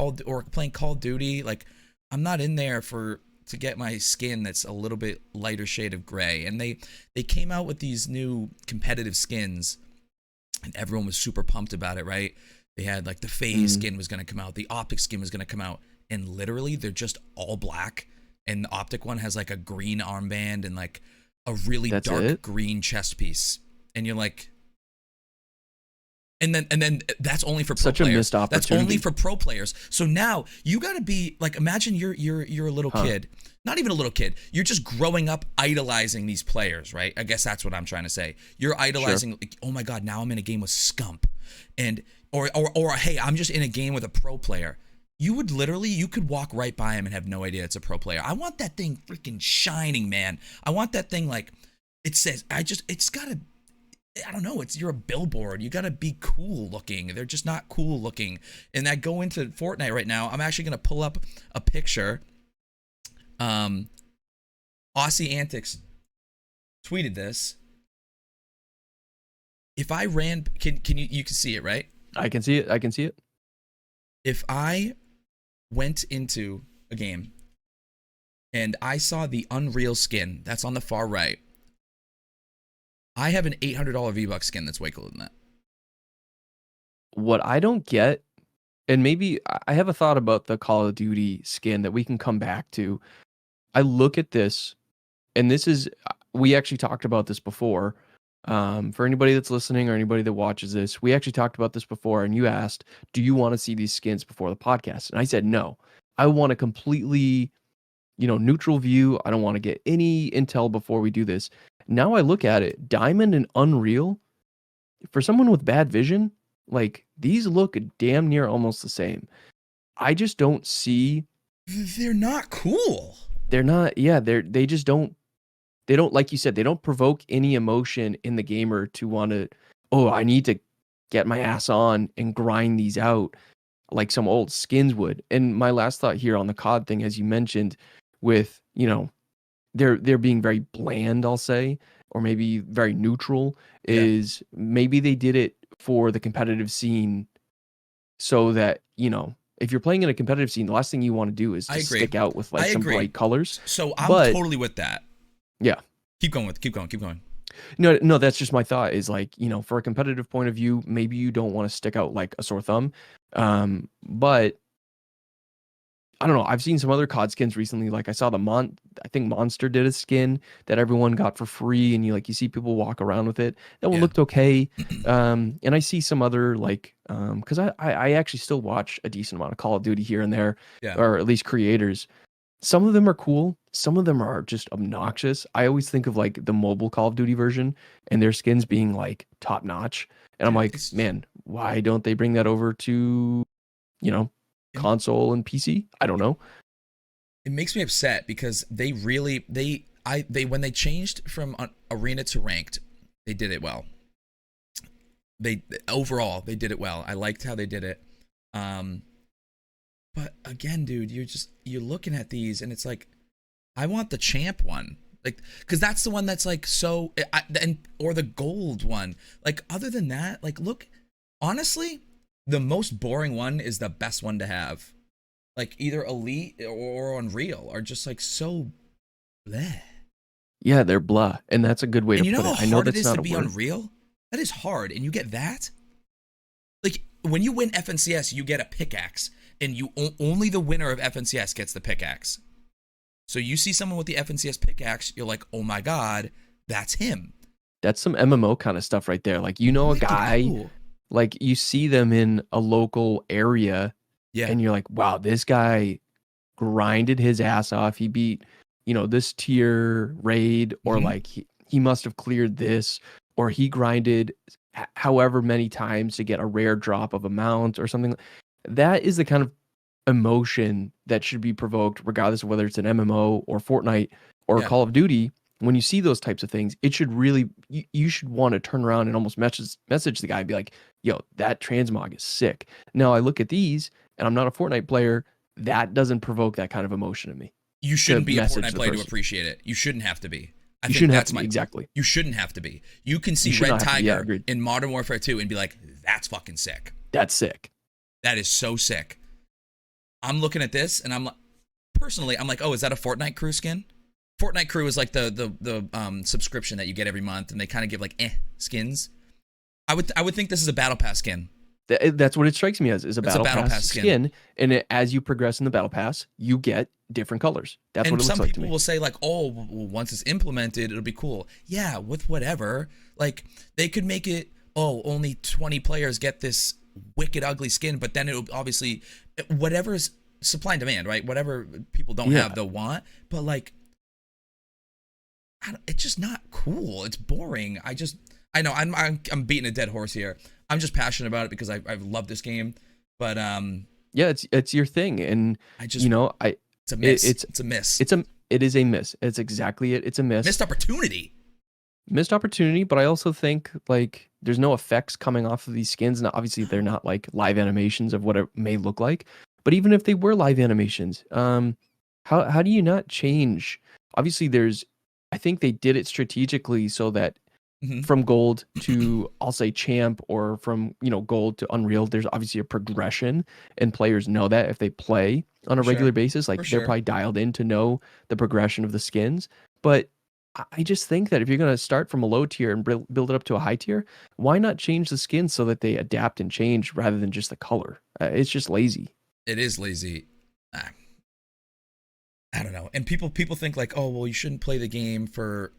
S1: playing Call of Duty, like I'm not in there to get my skin that's a little bit lighter shade of gray. And they came out with these new competitive skins, and everyone was super pumped about it, right? They had like the phase skin was going to come out. The optic skin was going to come out. And literally they're just all black. And the optic one has like a green armband and like a really dark green chest piece. And you're like, and then that's only for pro
S2: Such
S1: players.
S2: A missed opportunity.
S1: That's only for pro players. So now you got to be like, imagine you're a little kid, not even a little kid. You're just growing up idolizing these players, right? I guess that's what I'm trying to say. You're idolizing, like, oh my God, now I'm in a game with Scump. And, or hey, I'm just in a game with a pro player. You could walk right by him and have no idea it's a pro player. I want that thing freaking shining, man. I want that thing like, it says, it's gotta, I don't know, you're a billboard. You gotta be cool looking. They're just not cool looking. And I go into Fortnite right now. I'm actually gonna pull up a picture. Aussie Antics tweeted this. If I ran, you can see it, right?
S2: I can see it.
S1: If I went into a game and I saw the Unreal skin that's on the far right, I have an $800 V-Bucks skin that's way cooler than that.
S2: What I don't get, and maybe I have a thought about the Call of Duty skin that we can come back to. I look at this, and we actually talked about this before. For anybody that's listening or anybody that watches this, we actually talked about this before, and you asked, do you want to see these skins before the podcast? And I said, no, I want a completely, neutral view. I don't want to get any intel before we do this. Now I look at it, Diamond and Unreal, for someone with bad vision, like these look damn near almost the same. I just don't see.
S1: They're not cool.
S2: They're not. Yeah. They just don't. They don't, like you said, they don't provoke any emotion in the gamer to want to, I need to get my ass on and grind these out like some old skins would. And my last thought here on the COD thing, as you mentioned, with, they're being very bland, I'll say. or maybe very neutral,
S1: Yeah.
S2: is maybe they did it for the competitive scene so that, if you're playing in a competitive scene, the last thing you want to do is
S1: I
S2: to
S1: agree.
S2: stick out with
S1: I
S2: like some
S1: agree.
S2: bright colors.
S1: So I'm
S2: But
S1: totally with that.
S2: yeah,
S1: Keep going.
S2: no, that's just my thought is like, for a competitive point of view, maybe you don't want to stick out like a sore thumb. But I don't know. I've seen some other COD skins recently. Like I saw I think Monster did a skin that everyone got for free, and you see people walk around with it. That one
S1: Yeah.
S2: looked okay. And I see some other like, because I actually still watch a decent amount of Call of Duty here and there,
S1: Yeah.
S2: or at least creators. Some of them are cool. Some of them are just obnoxious. I always think of like the mobile Call of Duty version and their skins being like top notch. And I'm
S1: Dude,
S2: like, man, why don't they bring that over to, you know,
S1: it,
S2: console and PC? I don't know.
S1: it makes me upset because they really they when they changed from arena to ranked, they did it well. They overall they did it well. I liked how they did it. Um, but again, dude, you're looking at these and it's like, I want the champ one, like, because that's the one that's like or the gold one. Like other than that, like look, honestly, the most boring one is the best one to have. Like either Elite or Unreal are just like so bleh.
S2: Yeah, they're blah. And that's a good way
S1: And
S2: to
S1: you know
S2: put
S1: how
S2: it. I know
S1: hard it
S2: that's
S1: is
S2: not
S1: to
S2: a
S1: be
S2: word.
S1: Unreal? That is hard, and you get that. Like when you win FNCS, you get a pickaxe, and only the winner of FNCS gets the pickaxe. So you see someone with the FNCS pickaxe, you're like, oh my god, that's him.
S2: That's some MMO kind of stuff right there. Like, a
S1: Wicked
S2: guy,
S1: cool.
S2: like you see them in a local area
S1: Yeah.
S2: and you're like, wow, this guy grinded his ass off. He beat, this tier raid, or
S1: Mm-hmm.
S2: like he must have cleared this, or he grinded however many times to get a rare drop of a mount or something. That is the kind of emotion that should be provoked, regardless of whether it's an MMO or Fortnite or
S1: Yeah.
S2: Call of Duty. When you see those types of things, it should really, you should want to turn around and almost message the guy and be like, yo, that transmog is sick. Now I look at these and I'm not a Fortnite player. That doesn't provoke that kind of emotion in me
S1: You
S2: to
S1: shouldn't be a
S2: message
S1: Fortnite
S2: the
S1: player to
S2: person.
S1: appreciate it. You shouldn't have to be. I
S2: You
S1: think
S2: shouldn't have
S1: that's
S2: to be,
S1: my.
S2: exactly.
S1: You shouldn't have to be. You can see
S2: You should
S1: Red
S2: not have to be, yeah,
S1: Tiger
S2: agreed.
S1: in Modern Warfare 2 and be like, that's fucking sick.
S2: That's sick.
S1: That is so sick. I'm looking at this and I'm like, personally, I'm like, oh, is that a Fortnite crew skin? Fortnite crew is like the subscription that you get every month, and they kind of give like skins. I would think this is a battle pass skin.
S2: That's what it strikes me as, is a
S1: It's a
S2: battle pass skin. And as you progress in the battle pass, you get different colors. That's what
S1: And
S2: it looks
S1: some
S2: like to
S1: people
S2: me.
S1: will say like, oh, well, once it's implemented, it'll be cool. Yeah, with whatever. Like they could make it, oh, only 20 players get this wicked ugly skin, but then it'll obviously whatever's supply and demand, right? Whatever people don't
S2: Yeah.
S1: have, they'll want. But like, it's just not cool. It's boring. I know I'm beating a dead horse here. I'm just passionate about it because I love this game. But
S2: Yeah, it's your thing, and
S1: I just it's a miss. It's a miss.
S2: It is a miss. It's exactly it. It's a miss.
S1: Missed opportunity.
S2: Missed opportunity, but I also think like there's no effects coming off of these skins, and obviously they're not like live animations of what it may look like. But even if they were live animations, how do you not change? Obviously, I think they did it strategically so that
S1: Mm-hmm.
S2: from gold to, I'll say, champ, or from gold to unreal, there's obviously a progression, and players know that if they play on a
S1: For
S2: regular
S1: sure.
S2: basis, like
S1: For
S2: they're
S1: sure.
S2: probably dialed in to know the progression of the skins. But I just think that if you're going to start from a low tier and build it up to a high tier, why not change the skins so that they adapt and change rather than just the color? It's just lazy.
S1: It is lazy. I don't know. And people think like, oh, well, you shouldn't play the game for,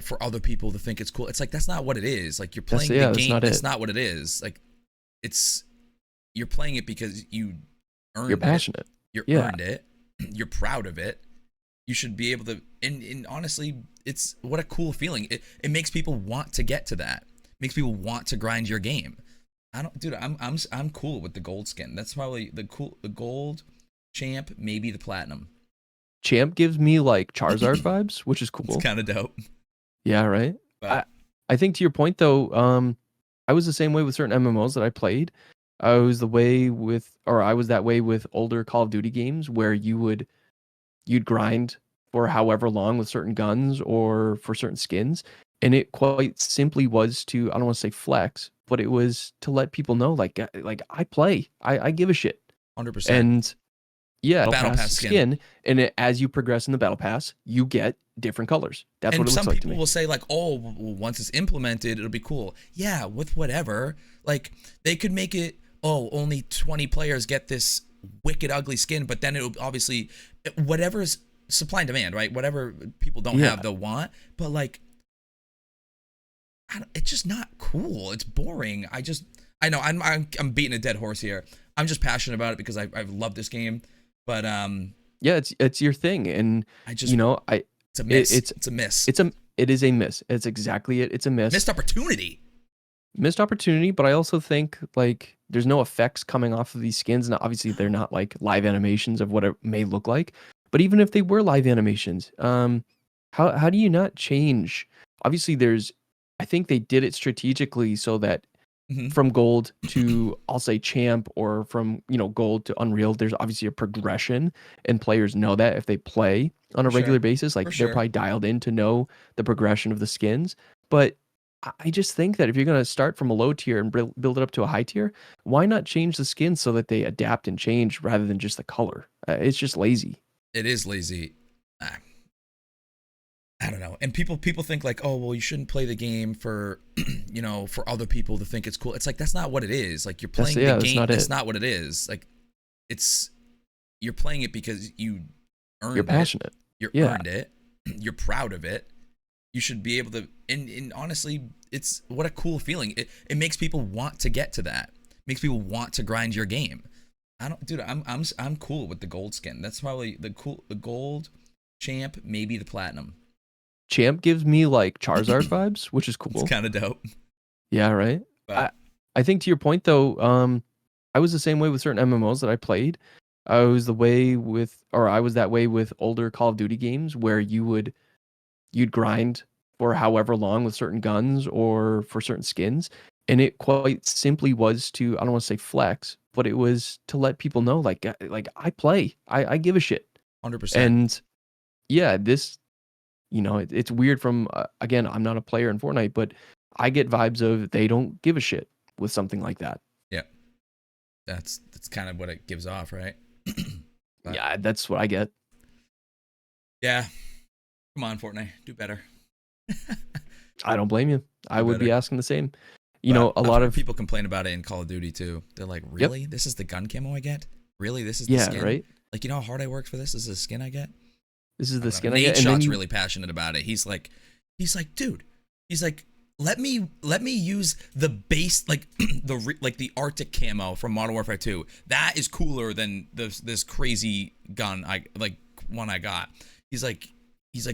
S1: for other people to think it's cool. It's like that's not what it is. Like you're playing the game. That's not what it is. Like you're playing it because you earned it.
S2: You're passionate.
S1: You earned it. You're proud of it. You should be able to. And honestly, it's what a cool feeling. It makes people want to get to that. It makes people want to grind your game. I'm cool with the gold skin. That's probably the gold champ, maybe the platinum.
S2: Champ gives me like Charizard vibes, which is cool.
S1: It's kind of dope.
S2: Yeah, right.
S1: But
S2: I think to your point though, I was the same way with certain MMOs that I played. I was that way with older Call of Duty games where you'd grind for however long with certain guns or for certain skins. And it quite simply was to, I don't want to say flex, but it was to let people know, like I play, I give a shit.
S1: 100%.
S2: And yeah,
S1: Battle Pass skin.
S2: And as you progress in the battle pass, you get different colors. That's
S1: and
S2: what it looks
S1: some
S2: like to
S1: people
S2: me.
S1: will say like, oh, well, once it's implemented, it'll be cool. Yeah, with whatever. Like they could make it, oh, only 20 players get this wicked ugly skin, but then it'll obviously whatever's supply and demand, right? Whatever people don't have, they'll want. But like, it's just not cool. It's boring. I know I'm beating a dead horse here. I'm just passionate about it because I love this game. But
S2: yeah, it's your thing, and
S1: I just,
S2: you know,
S1: it's a miss. It's a miss.
S2: It is a miss. It's exactly it. It's a miss.
S1: Missed opportunity.
S2: Missed opportunity, but I also think like there's no effects coming off of these skins, and obviously they're not like live animations of what it may look like. But even if they were live animations, how do you not change? Obviously, I think they did it strategically so that from gold to, I'll say, champ, or from gold to unreal, there's obviously a progression, and players know that if they play on a regular basis, like they're probably dialed in to know the progression of the skins. But I just think that if you're going to start from a low tier and build it up to a high tier, why not change the skins so that they adapt and change rather than just the color? It's just lazy.
S1: It is lazy. I don't know. And people think like, oh, well, you shouldn't play the game for, for other people to think it's cool. It's like, that's not what it is. Like you're playing the game. That's not what it is. Like you're playing it because you earned it.
S2: You're passionate.
S1: You earned it. You're proud of it. You should be able to, and honestly, it's what a cool feeling. It makes people want to get to that. It makes people want to grind your game. I'm cool with the gold skin. That's probably the gold, champ, maybe the platinum.
S2: Champ gives me like Charizard vibes, which is cool.
S1: It's kind of dope.
S2: Yeah, right. But I think to your point though, I was the same way with certain MMOs that I played. I was that way with older Call of Duty games where you'd grind for however long with certain guns or for certain skins, and it quite simply was to, I don't want to say flex, but it was to let people know like I play, I give a shit.
S1: 100%.
S2: And yeah, this, it's weird from again, I'm not a player in Fortnite, but I get vibes of they don't give a shit with something like that.
S1: Yeah, that's kind of what it gives off, right?
S2: Yeah, that's what I get.
S1: Yeah, come on, Fortnite, do better.
S2: I don't blame you. I would be asking the same. A
S1: lot
S2: of
S1: people complain about it in Call of Duty too. They're like, really? This is the gun camo I get? Really? This is the skin?
S2: Right?
S1: Like, you know how hard I worked for this? This is the skin I get?
S2: This is the skin
S1: I get. Nadeshot's really passionate about it. He's like, dude, let me use the base, like the Arctic camo from Modern Warfare 2. That is cooler than this crazy gun one I got. He's like,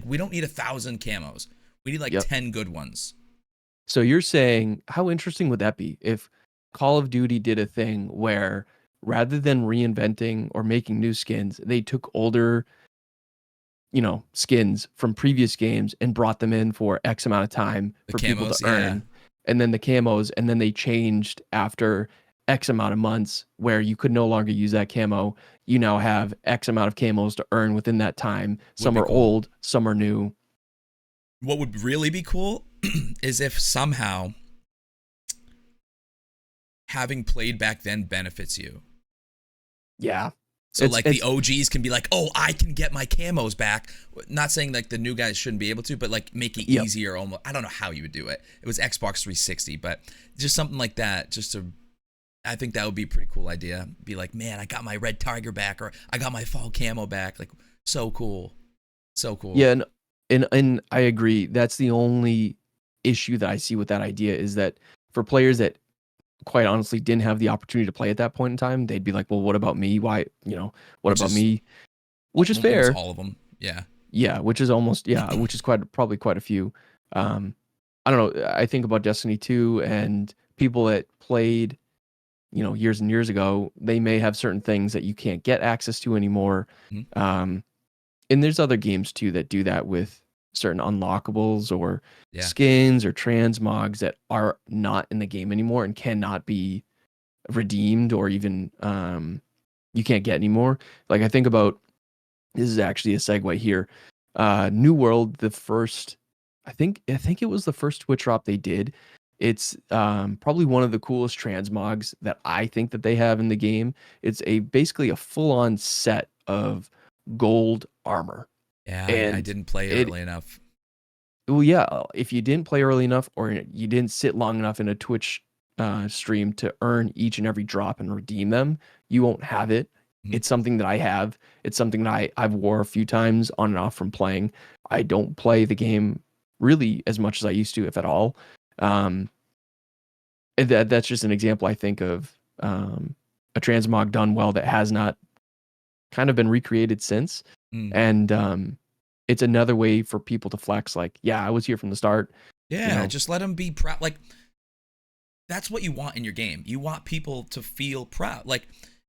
S1: we don't need 1,000 camos. We need 10 good ones.
S2: So you're saying, how interesting would that be if Call of Duty did a thing where rather than reinventing or making new skins, they took older, skins from previous games and brought them in for X amount of time for people to earn. And then the camos, and then they changed after X amount of months where you could no longer use that camo. You now have X amount of camos to earn within that time. Some are old, some are new.
S1: What would really be cool is if somehow having played back then benefits you.
S2: Yeah.
S1: So the OGs can be like, oh, I can get my camos back. Not saying like the new guys shouldn't be able to, but like make it easier. Almost. I don't know how you would do it. It was Xbox 360, but just something like that. I think that would be a pretty cool idea. Be like, man, I got my red tiger back, or I got my fall camo back. Like, so cool. So cool.
S2: Yeah, and I agree. That's the only issue that I see with that idea, is that for players that quite honestly didn't have the opportunity to play at that point in time, they'd be like, well, what about me? Why, what about me? Which is fair.
S1: All of them. Yeah.
S2: Yeah. Which is probably quite a few. I don't know. I think about Destiny 2 and people that played, years and years ago, they may have certain things that you can't get access to anymore. And there's other games too that do that with certain unlockables or skins or transmogs that are not in the game anymore and cannot be redeemed, or even you can't get anymore. Like, I think about, this is actually a segue here. New World, the first, I think it was the first Twitch drop they did. It's probably one of the coolest transmogs that I think that they have in the game. It's basically a full-on set of gold armor.
S1: Yeah, I
S2: And
S1: didn't play
S2: it
S1: early enough.
S2: well, yeah, if you didn't play early enough or you didn't sit long enough in a Twitch stream to earn each and every drop and redeem them, you won't have it.
S1: Mhm.
S2: It's something that I have. It's something that I've wore a few times on and off from playing. I don't play the game really as much as I used to, if at all. Um, and that's just an example I think of a transmog done well that has not kind of been recreated since.
S1: Mm.
S2: And it's another way for people to flex. Like, yeah, I was here from the start. You
S1: Yeah,
S2: know,
S1: just let them be proud. Like, that's what you want in your game. You want people to feel proud. Like,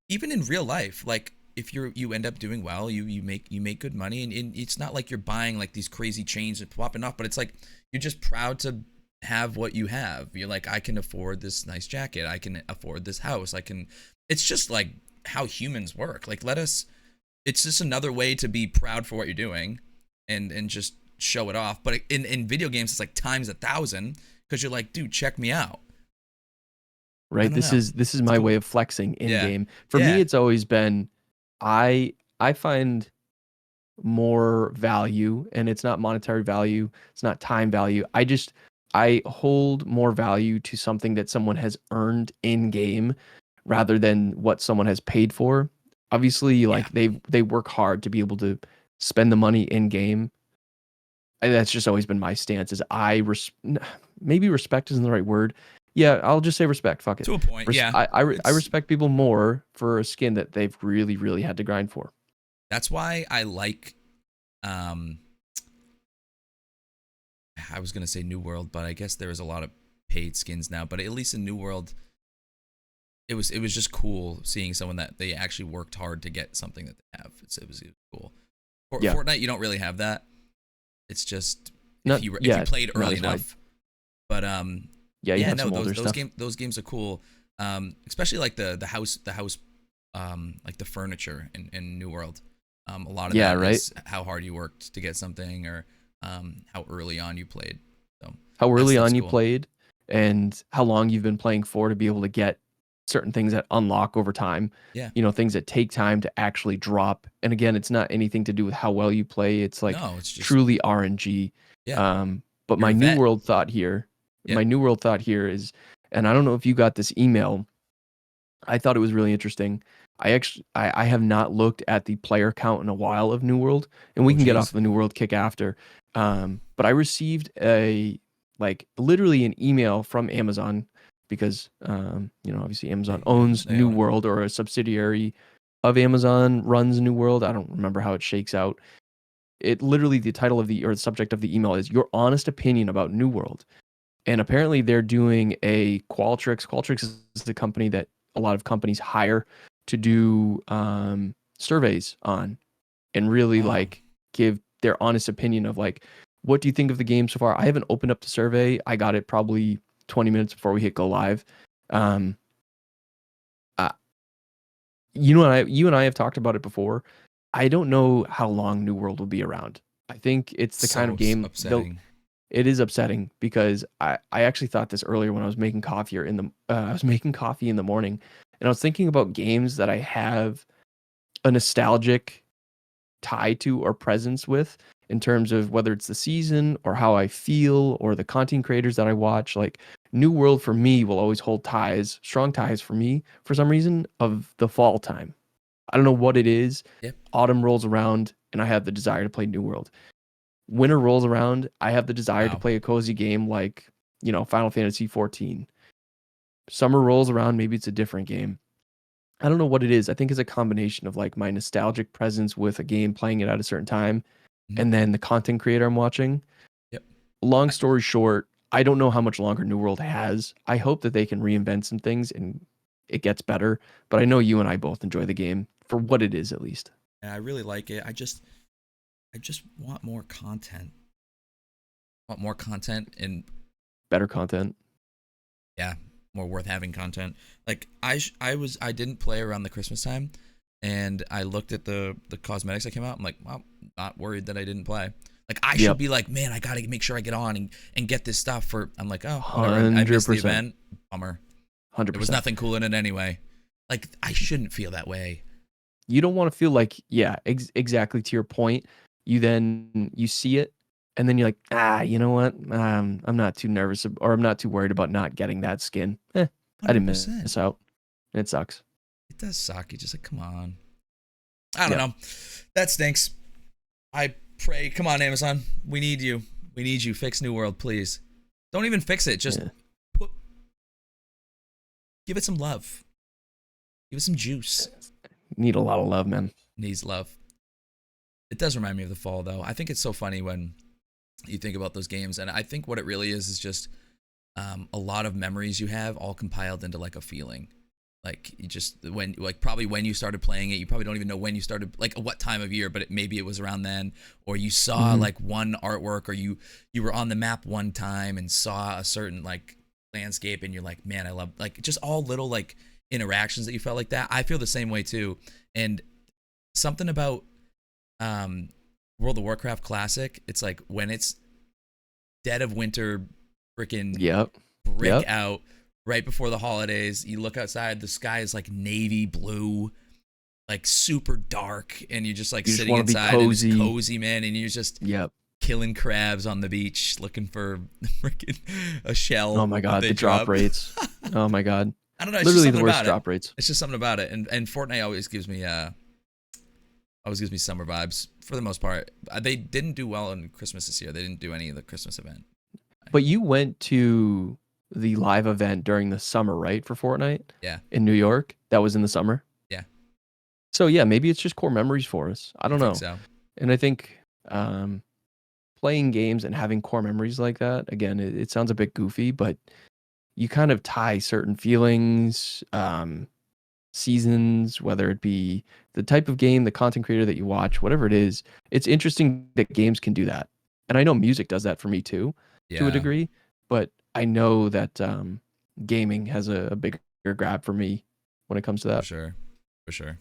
S1: even in real life, like if you end up doing well, you make good money, and it's not like you're buying like these crazy chains and popping off, but it's like you're just proud to have what you have. You're like, I can afford this nice jacket. I can afford this house. I can. It's just like how humans work. Like, let us. It's just another way to be proud for what you're doing, and just show it off. But in video games, it's like times 1,000 because you're like, dude, check me out. I
S2: right?
S1: don't
S2: This
S1: know.
S2: is
S1: It's
S2: my
S1: cool.
S2: way of flexing in
S1: Yeah.
S2: game. For me,
S1: Yeah.
S2: it's always been I find more value, and it's not monetary value, it's not time value. I hold more value to something that someone has earned in game rather than what someone has paid for. Obviously,
S1: Yeah.
S2: like they work hard to be able to spend the money in game. And that's just always been my stance. Is maybe respect isn't the right word. Yeah, I'll just say respect. Fuck it.
S1: To a point. Yeah.
S2: I
S1: It's
S2: respect people more for a skin that they've really had to grind for.
S1: That's why I like um I was gonna say New World, but I guess there is a lot of paid skins now. But at least in New World, it was just cool seeing someone that they actually worked hard to get something that they have. It was cool. For
S2: Yeah,
S1: Fortnite, you don't really have that. It's just
S2: not
S1: if you
S2: yeah,
S1: played
S2: not
S1: early
S2: as wide.
S1: enough. But
S2: Yeah, you
S1: yeah,
S2: have
S1: no,
S2: some older stuff.
S1: those games are cool. Especially like the house like the furniture in New World. A lot of
S2: Yeah,
S1: that
S2: right.
S1: is how hard you worked to get something, or how early on you played. So
S2: How
S1: that
S2: early
S1: stuff's
S2: on you
S1: cool.
S2: played, and how long you've been playing for to be able to get certain things that unlock over time.
S1: Yeah.
S2: You know, things that take time to actually drop. And again, it's not anything to do with how well you play. It's like
S1: No, it's just
S2: truly RNG.
S1: yeah.
S2: But
S1: You're a vet.
S2: my
S1: Yep.
S2: new world thought here is, and I don't know if you got this email. I thought it was really interesting. I have not looked at the player count in a while of New World, and we
S1: Oh
S2: can get off
S1: geez.
S2: the New World kick after. But I received literally an email from Amazon because obviously Amazon
S1: Yeah,
S2: owns
S1: they
S2: New
S1: own it.
S2: World, or a subsidiary of Amazon runs New World. I don't remember how it shakes out. It literally, the title of the subject of the email is your honest opinion about New World. And apparently they're doing a Qualtrics. Qualtrics is the company that a lot of companies hire to do surveys on, and really
S1: Oh.
S2: like give their honest opinion of like, what do you think of the game so far? I haven't opened up the survey. I got it probably 20 minutes before we hit go live. Um, uh, you and I have talked about it before. I don't know how long New World will be around. I think it's the kind
S1: So
S2: of game they'll
S1: upsetting.
S2: It is upsetting because I actually thought this earlier when I was making coffee, I was making coffee in the morning, and I was thinking about games that I have a nostalgic tie to or presence with, in terms of whether it's the season or how I feel or the content creators that I watch. Like, New World for me will always hold strong ties for me for some reason, of the fall time. I don't know what it is.
S1: Yep.
S2: Autumn rolls around and I have the desire to play New World. Winter rolls around, I have the desire to
S1: Wow.
S2: play a cozy game like, Final Fantasy 14. Summer rolls around, maybe it's a different game. I don't know what it is. I think it's a combination of like my nostalgic presence with a game, playing it at a certain time,
S1: Mhm.
S2: and then the content creator I'm watching.
S1: Yep.
S2: Long
S1: I,
S2: story short, I don't know how much longer New World has. I hope that they can reinvent some things and it gets better, but I know you and I both enjoy the game for what it is, at least.
S1: I really like it. I just want more content. Want more content, and
S2: Better content.
S1: yeah, more worth having content. Like I didn't play around the Christmas time, and I looked at the cosmetics that came out. I'm like, well, not worried that I didn't play. Like I should
S2: Yep.
S1: be like, man, I gotta make sure I get on and get this stuff for. I'm like, oh, whatever. I missed the
S2: 100%.
S1: event. Bummer. There was
S2: 100%.
S1: nothing cool in it anyway. Like I shouldn't feel that way.
S2: You don't want to feel like, yeah, exactly to your point. You see it, and then you're like, you know what? I'm not too nervous, or I'm not too worried about not getting that skin. I didn't
S1: 100%.
S2: miss out. It sucks.
S1: It does suck. You just like, come on. I don't
S2: Yeah.
S1: know. That stinks. I pray. Come on, Amazon. We need you. We need you. Fix New World, please. Don't even fix it. Just give it some love. Give it some juice.
S2: Need a lot of love, man.
S1: Needs love. It does remind me of the fall, though. I think it's so funny when you think about those games, and I think what it really is just a lot of memories you have all compiled into like a feeling. Like you just probably when you started playing it, you probably don't even know when you started, like what time of year, but maybe it was around then, or you saw like one artwork, or you were on the map one time and saw a certain like landscape, and you're like, man, I love, like just all little like interactions that you felt like that. I feel the same way too, and something about World of Warcraft Classic, it's like when it's dead of winter, freaking brick out. Right before the holidays, you look outside, the sky is like navy blue, like super dark, and you're just like sitting inside and it's cozy, man, and you're just killing crabs on the beach looking for freaking a shell.
S2: Oh my god, the drop rates. Oh my god.
S1: I don't know, it's
S2: literally
S1: just
S2: the worst
S1: about
S2: drop rates.
S1: It's just something about it. And Fortnite always gives me summer vibes for the most part. They didn't do well in Christmas this year. They didn't do any of the Christmas event.
S2: But you went to the live event during the summer, right, for Fortnite?
S1: Yeah.
S2: In New York? That was in the summer?
S1: Yeah.
S2: So yeah, maybe it's just core memories for us. I don't know.
S1: So.
S2: And I think playing games and having core memories like that, again, it sounds a bit goofy, but you kind of tie certain feelings, seasons, whether it be the type of game, the content creator that you watch, whatever it is. It's interesting that games can do that. And I know music does that for me too, to a degree, but I know that gaming has a bigger grab for me when it comes to that.
S1: For sure.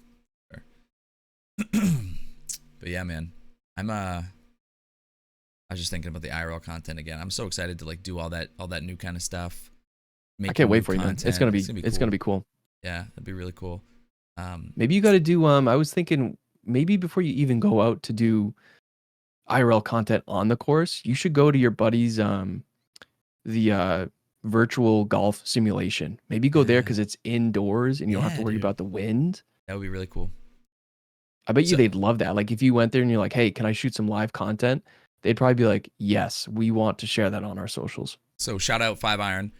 S1: But yeah, man, I was just thinking about the IRL content again. I'm so excited to like do all that new kind of stuff.
S2: I can't wait for you, man. It's gonna be cool.
S1: Yeah, that'd be really cool.
S2: Maybe you got to do. I was thinking maybe before you even go out to do IRL content on the course, you should go to your buddy's the virtual golf simulation. Maybe go there because it's indoors and you don't have to worry about the wind.
S1: That would be really cool.
S2: I bet you they'd love that. Like if you went there and you're like, hey, can I shoot some live content? They'd probably be like, yes, we want to share that on our socials.
S1: So shout out 5 Iron.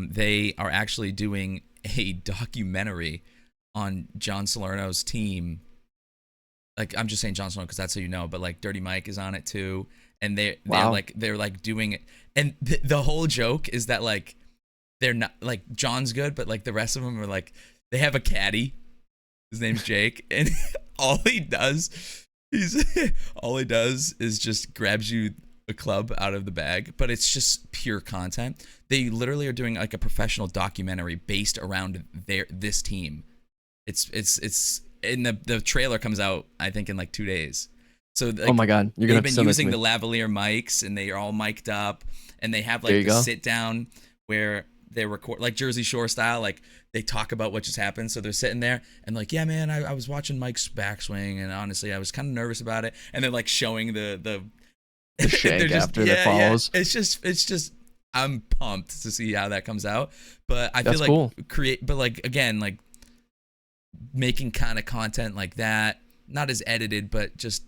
S1: They are actually doing a documentary on John Salerno's team. Like I'm just saying John Salerno because that's who you know, but like Dirty Mike is on it too. And they're like doing it. And the whole joke is that like they're not like John's good, but like the rest of them are like they have a caddy. His name's Jake, and all he does is just grabs you a club out of the bag, but it's just pure content. They literally are doing like a professional documentary based around this team. It's and the trailer comes out I think in like 2 days. So like,
S2: oh my god, you're gonna
S1: they've been using the lavalier mics, and they are all mic'd up, and they have like the sit down where they record like Jersey Shore style, like they talk about what just happened. So they're sitting there and like, yeah, man, I was watching Mike's backswing, and honestly, I was kind of nervous about it. And they're like showing the
S2: shank after that follows.
S1: Yeah. It's just I'm pumped to see how that comes out. But I feel like
S2: cool.
S1: but like again, like making kind of content like that, not as edited, but just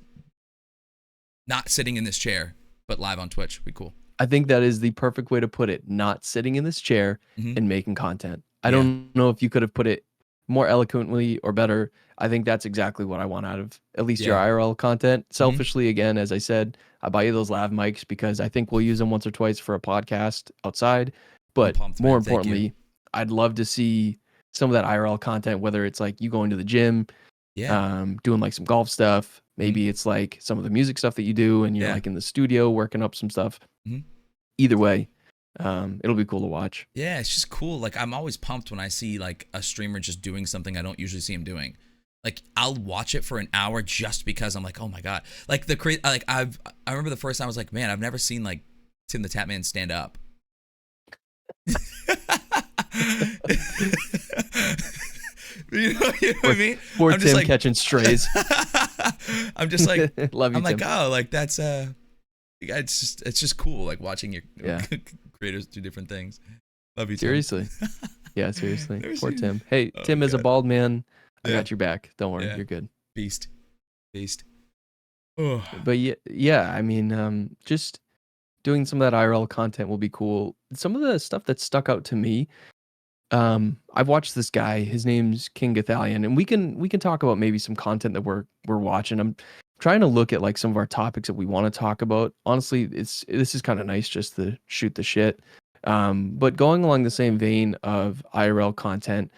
S1: not sitting in this chair, but live on Twitch would be cool.
S2: I think that is the perfect way to put it. Not sitting in this chair and making content. I don't know if you could have put it more eloquently or better. I think that's exactly what I want out of at least your IRL content. Selfishly, again, as I said, I buy you those lav mics because I think we'll use them once or twice for a podcast outside. But more importantly, I'd love to see some of that IRL content, whether it's like you going to the gym, doing like some golf stuff. Maybe it's like some of the music stuff that you do and you're like in the studio working up some stuff. Either way, it'll be cool to watch.
S1: Yeah, it's just cool. Like I'm always pumped when I see like a streamer just doing something I don't usually see him doing. Like I'll watch it for an hour just because I'm like, oh my god. Like I remember the first time I was like, man, I've never seen like Tim the Tatman stand up. You know what I mean?
S2: Poor
S1: I'm just
S2: Tim
S1: like
S2: catching strays.
S1: I'm just like
S2: Love you,
S1: I'm like,
S2: Tim.
S1: oh, like that's it's just cool like watching your
S2: Yeah.
S1: creators do different things. Love you, Tim.
S2: Seriously. Yeah, seriously.
S1: Never
S2: Poor
S1: seen-
S2: Tim. Hey,
S1: Oh
S2: Tim
S1: my
S2: is a
S1: God.
S2: bald man. I
S1: Yeah.
S2: got your back. Don't worry.
S1: Yeah.
S2: You're good.
S1: Beast. Oh.
S2: But yeah, I mean, just doing some of that IRL content will be cool. Some of the stuff that stuck out to me, I've watched this guy. His name's King Gathalion, and we can talk about maybe some content that we're watching. I'm trying to look at like some of our topics that we want to talk about. Honestly, this is kind of nice just to shoot the shit. But going along the same vein of IRL content,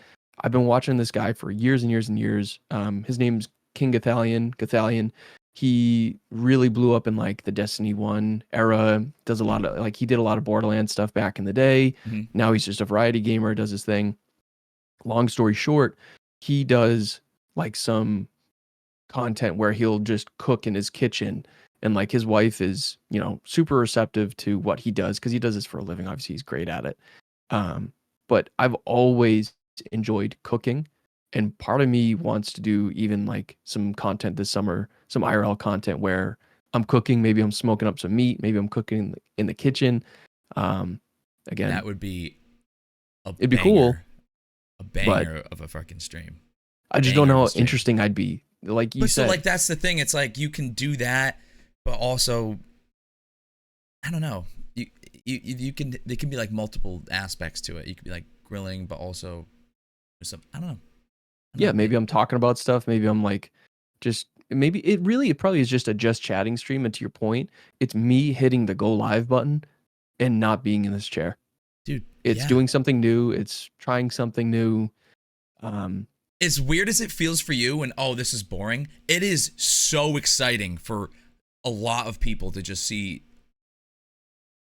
S2: I've been watching this guy for years and years and years. His name's King Gathalion. Gathalion. He really blew up in like the Destiny 1 era. Does a lot of like he did a lot of Borderlands stuff back in the day.
S1: Mhm.
S2: Now he's just a variety gamer, does his thing. Long story short, he does like some content where he'll just cook in his kitchen, and like his wife is, super receptive to what he does because he does this for a living. Obviously, he's great at it. But I've always enjoyed cooking, and part of me wants to do even like some content this summer, some IRL content where I'm cooking, maybe I'm smoking up some meat, maybe I'm cooking in the kitchen. Again,
S1: That would be
S2: it'd be cool,
S1: a banger of a fucking stream.
S2: I just don't know
S1: Banger
S2: how
S1: of a stream.
S2: interesting I'd be. Like you
S1: But
S2: said,
S1: so like that's the thing. It's like you can do that, but also I don't know. You can there can be like multiple aspects to it. You could be like grilling, but also some I don't know.
S2: yeah, maybe I'm talking about stuff. Maybe I'm like, maybe it probably is just a just chatting stream. And to your point, it's me hitting the go live button and not being in this chair.
S1: Dude,
S2: It's
S1: yeah.
S2: doing something new. It's trying something new.
S1: As weird as it feels for you and oh, this is boring, it is so exciting for a lot of people to just see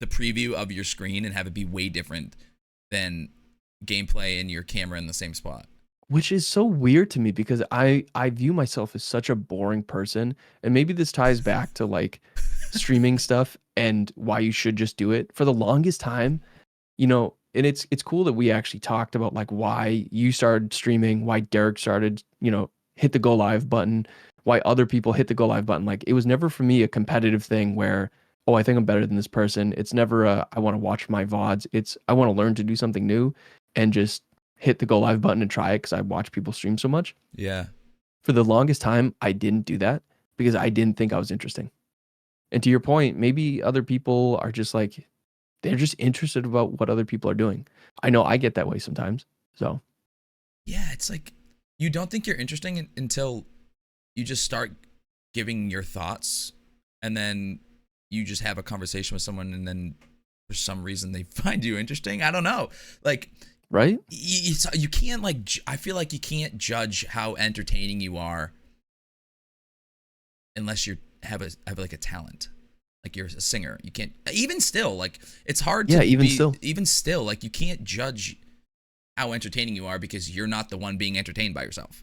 S1: the preview of your screen and have it be way different than gameplay and your camera in the same spot.
S2: Which is so weird to me because I view myself as such a boring person, and maybe this ties back to like streaming stuff and why you should just do it. For the longest time, and it's cool that we actually talked about like why you started streaming, why Derek started, hit the go live button, why other people hit the go live button. Like it was never for me a competitive thing where, oh, I think I'm better than this person. It's never I want to watch my VODs. It's I want to learn to do something new and just hit the go live button and try it because I watch people stream so much.
S1: Yeah.
S2: For the longest time, I didn't do that because I didn't think I was interesting. And to your point, maybe other people are just like, they're just interested about what other people are doing. I know I get that way sometimes. So
S1: Yeah, it's like you don't think you're interesting until you just start giving your thoughts, and then you just have a conversation with someone, and then for some reason they find you interesting. I don't know. Like,
S2: right?
S1: You can't like. I feel like you can't judge how entertaining you are unless you have like a talent. Like you're a singer. You can't even still like it's hard to even still like you can't judge how entertaining you are because you're not the one being entertained by yourself.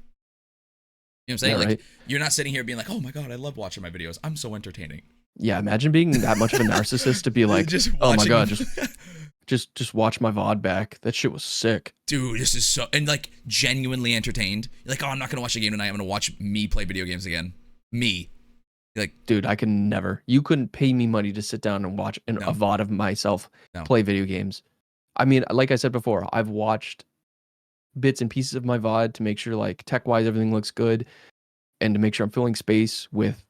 S1: You know what I'm saying?
S2: Yeah,
S1: like
S2: right.
S1: you're not sitting here being like, "Oh my god, I love watching my videos. I'm so entertaining."
S2: Yeah, imagine being that much of a narcissist to be like,
S1: just
S2: oh my god,
S1: watching-
S2: just watch my VOD back. That shit was sick.
S1: Dude, this is so and like genuinely entertained. You're like, "Oh, I'm not gonna watch a game tonight. I'm gonna watch me play video games again." Me. Like,
S2: dude, I can never. You couldn't pay me money to sit down and watch a VOD of myself play video games. I mean, like I said before, I've watched bits and pieces of my VOD to make sure like tech-wise everything looks good and to make sure I'm filling space with,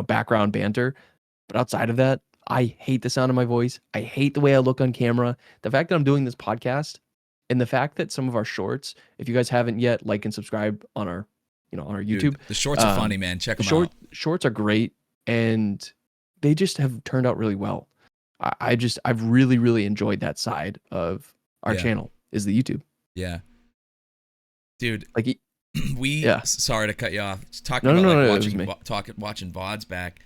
S2: background banter. But outside of that, I hate the sound of my voice. I hate the way I look on camera. The fact that I'm doing this podcast and the fact that some of our shorts, if you guys haven't yet, like and subscribe on our on our YouTube.
S1: Dude, the shorts are funny, man. Check them out.
S2: Shorts are great, and they just have turned out really well. I've really, really enjoyed that side of our channel is the YouTube.
S1: Yeah. Dude,
S2: like
S1: sorry to cut you off. Talking watching VODs back.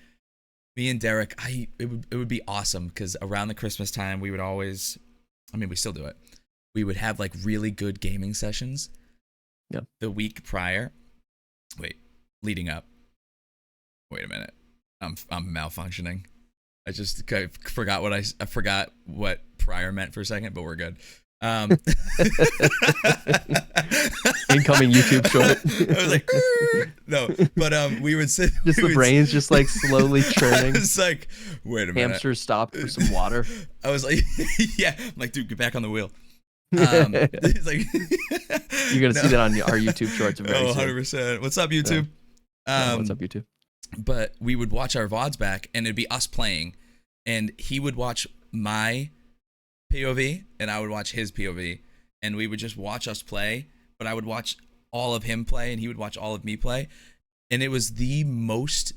S1: Me and Derek, it would be awesome because around the Christmas time we would always, I mean we still do it. We would have like really good gaming sessions.
S2: Yeah.
S1: The week prior. Wait, leading up. Wait a minute. I'm malfunctioning. I forgot I forgot what prior meant for a second, but we're good.
S2: Incoming YouTube short.
S1: I was like, no, but we would sit.
S2: Just the brain's just like slowly churning.
S1: It's like, wait a minute.
S2: Hamster stopped for some water.
S1: I was like, yeah, I'm like, dude, get back on the wheel. It's like,
S2: you're gonna see that on our YouTube shorts. Very
S1: 100%. What's up, YouTube?
S2: What's up, YouTube?
S1: But we would watch our VODs back, and it'd be us playing, and he would watch my POV, and I would watch his POV, and we would just watch us play, but I would watch all of him play, and he would watch all of me play, and it was the most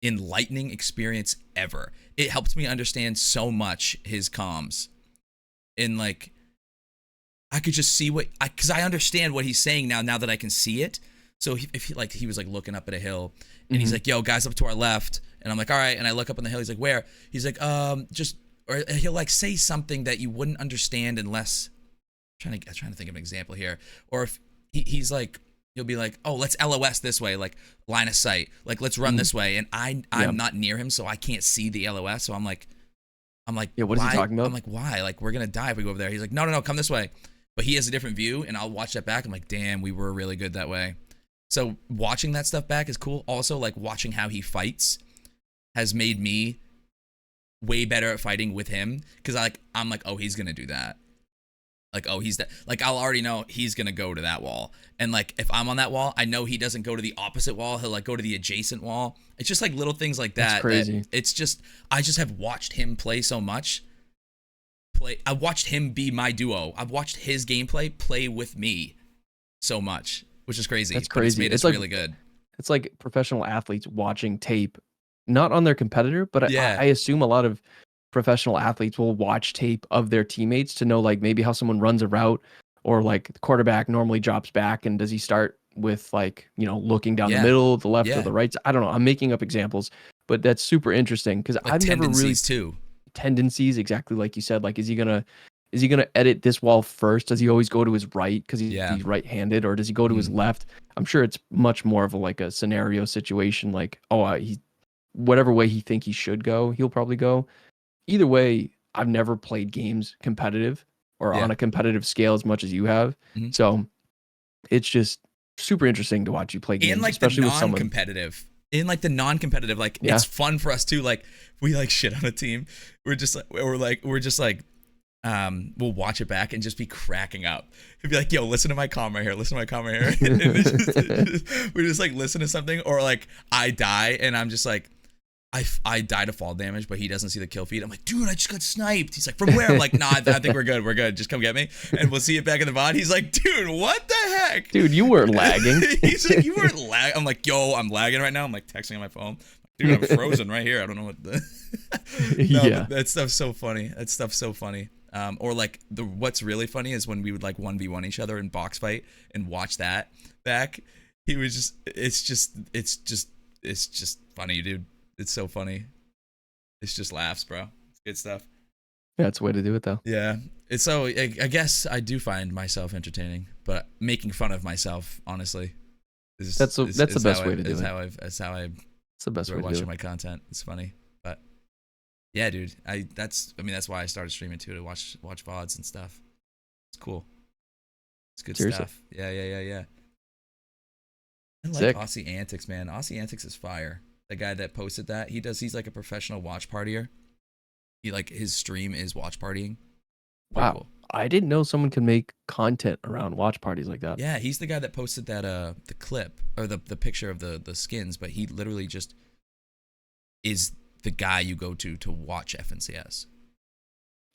S1: enlightening experience ever. It helped me understand so much his comms, and like, I could just see because I understand what he's saying now that I can see it. So if he was like looking up at a hill, and he's like, yo, guys up to our left, and I'm like, all right, and I look up on the hill, he's like, where? He's like, just, or he'll like say something that you wouldn't understand unless, I'm trying to think of an example here, or if he's like, he'll be like, oh, let's LOS this way, like line of sight, like let's run this way, and I'm not near him, so I can't see the LOS, so I'm like,
S2: yeah, what is he talking about?
S1: I'm like, why? Like, we're gonna die if we go over there. He's like, no, come this way, but he has a different view, and I'll watch that back. I'm like, damn, we were really good that way. So watching that stuff back is cool. Also, like watching how he fights has made me way better at fighting with him, because I'm like, oh, he's gonna do that. Like, oh, he's that. Like, I'll already know he's gonna go to that wall, and like if I'm on that wall, I know he doesn't go to the opposite wall. He'll like go to the adjacent wall. It's just like little things like that.
S2: That's crazy.
S1: It's just I just have watched him play so much. I watched him be my duo. I've watched his gameplay play with me so much, which is crazy.
S2: That's crazy.
S1: It's made us really good.
S2: It's like professional athletes watching tape, not on their competitor, but
S1: yeah.
S2: I assume a lot of professional athletes will watch tape of their teammates to know like maybe how someone runs a route, or like the quarterback normally drops back, and does he start with like, you know, looking down the middle, the left or the right? I don't know. I'm making up examples, but that's super interesting because
S1: like
S2: I've never really tendencies, exactly like you said. Like, is he gonna edit this wall first? Does he always go to his right because he's right-handed, or does he go to his left? I'm sure it's much more of a scenario situation. Like, he whatever way he think he should go, he'll probably go. Either way, I've never played games competitive or on a competitive scale as much as you have. So it's just super interesting to watch you play games,
S1: and like
S2: especially
S1: the
S2: with someone
S1: non-competitive. In like the non-competitive, like it's fun for us too. Like we like shit on a team. We're just like we'll watch it back and just be cracking up. He'll be like, yo, listen to my comm right here. Listen to my comm right here. And we just like listen to something, or like I die and I'm just like, I die to fall damage, but he doesn't see the kill feed. I'm like, dude, I just got sniped. He's like, from where? I'm like, nah, I think we're good. We're good. Just come get me. And we'll see it back in the VOD. He's like, dude, what the heck?
S2: Dude, you weren't lagging.
S1: He's like, you weren't lagging. I'm like, yo, I'm lagging right now. I'm like texting on my phone. Dude, I'm frozen right here. I don't know what the... No, that stuff's so funny. Or like what's really funny is when we would like 1v1 each other in box fight and watch that back. He was just, it's just funny, dude. It's so funny. It's just laughs, bro. It's good stuff.
S2: Yeah, it's a way to do it though.
S1: Yeah. It's so, I guess I do find myself entertaining, but making fun of myself, honestly,
S2: that's the best way to do it.
S1: That's how I
S2: it's the best way to
S1: watching
S2: do it.
S1: my content. It's funny, but yeah, dude. That's why I started streaming too, to watch VODs and stuff. It's cool. It's good stuff. Yeah. I like Aussie Antics, man. Aussie Antics is fire. The guy that posted that, he's like a professional watch partier. He like his stream is watch partying.
S2: Wow. Cool. I didn't know someone could make content around watch parties like that.
S1: Yeah, he's the guy that posted that the clip or the picture of the skins, but he literally just is the guy you go to watch FNCS.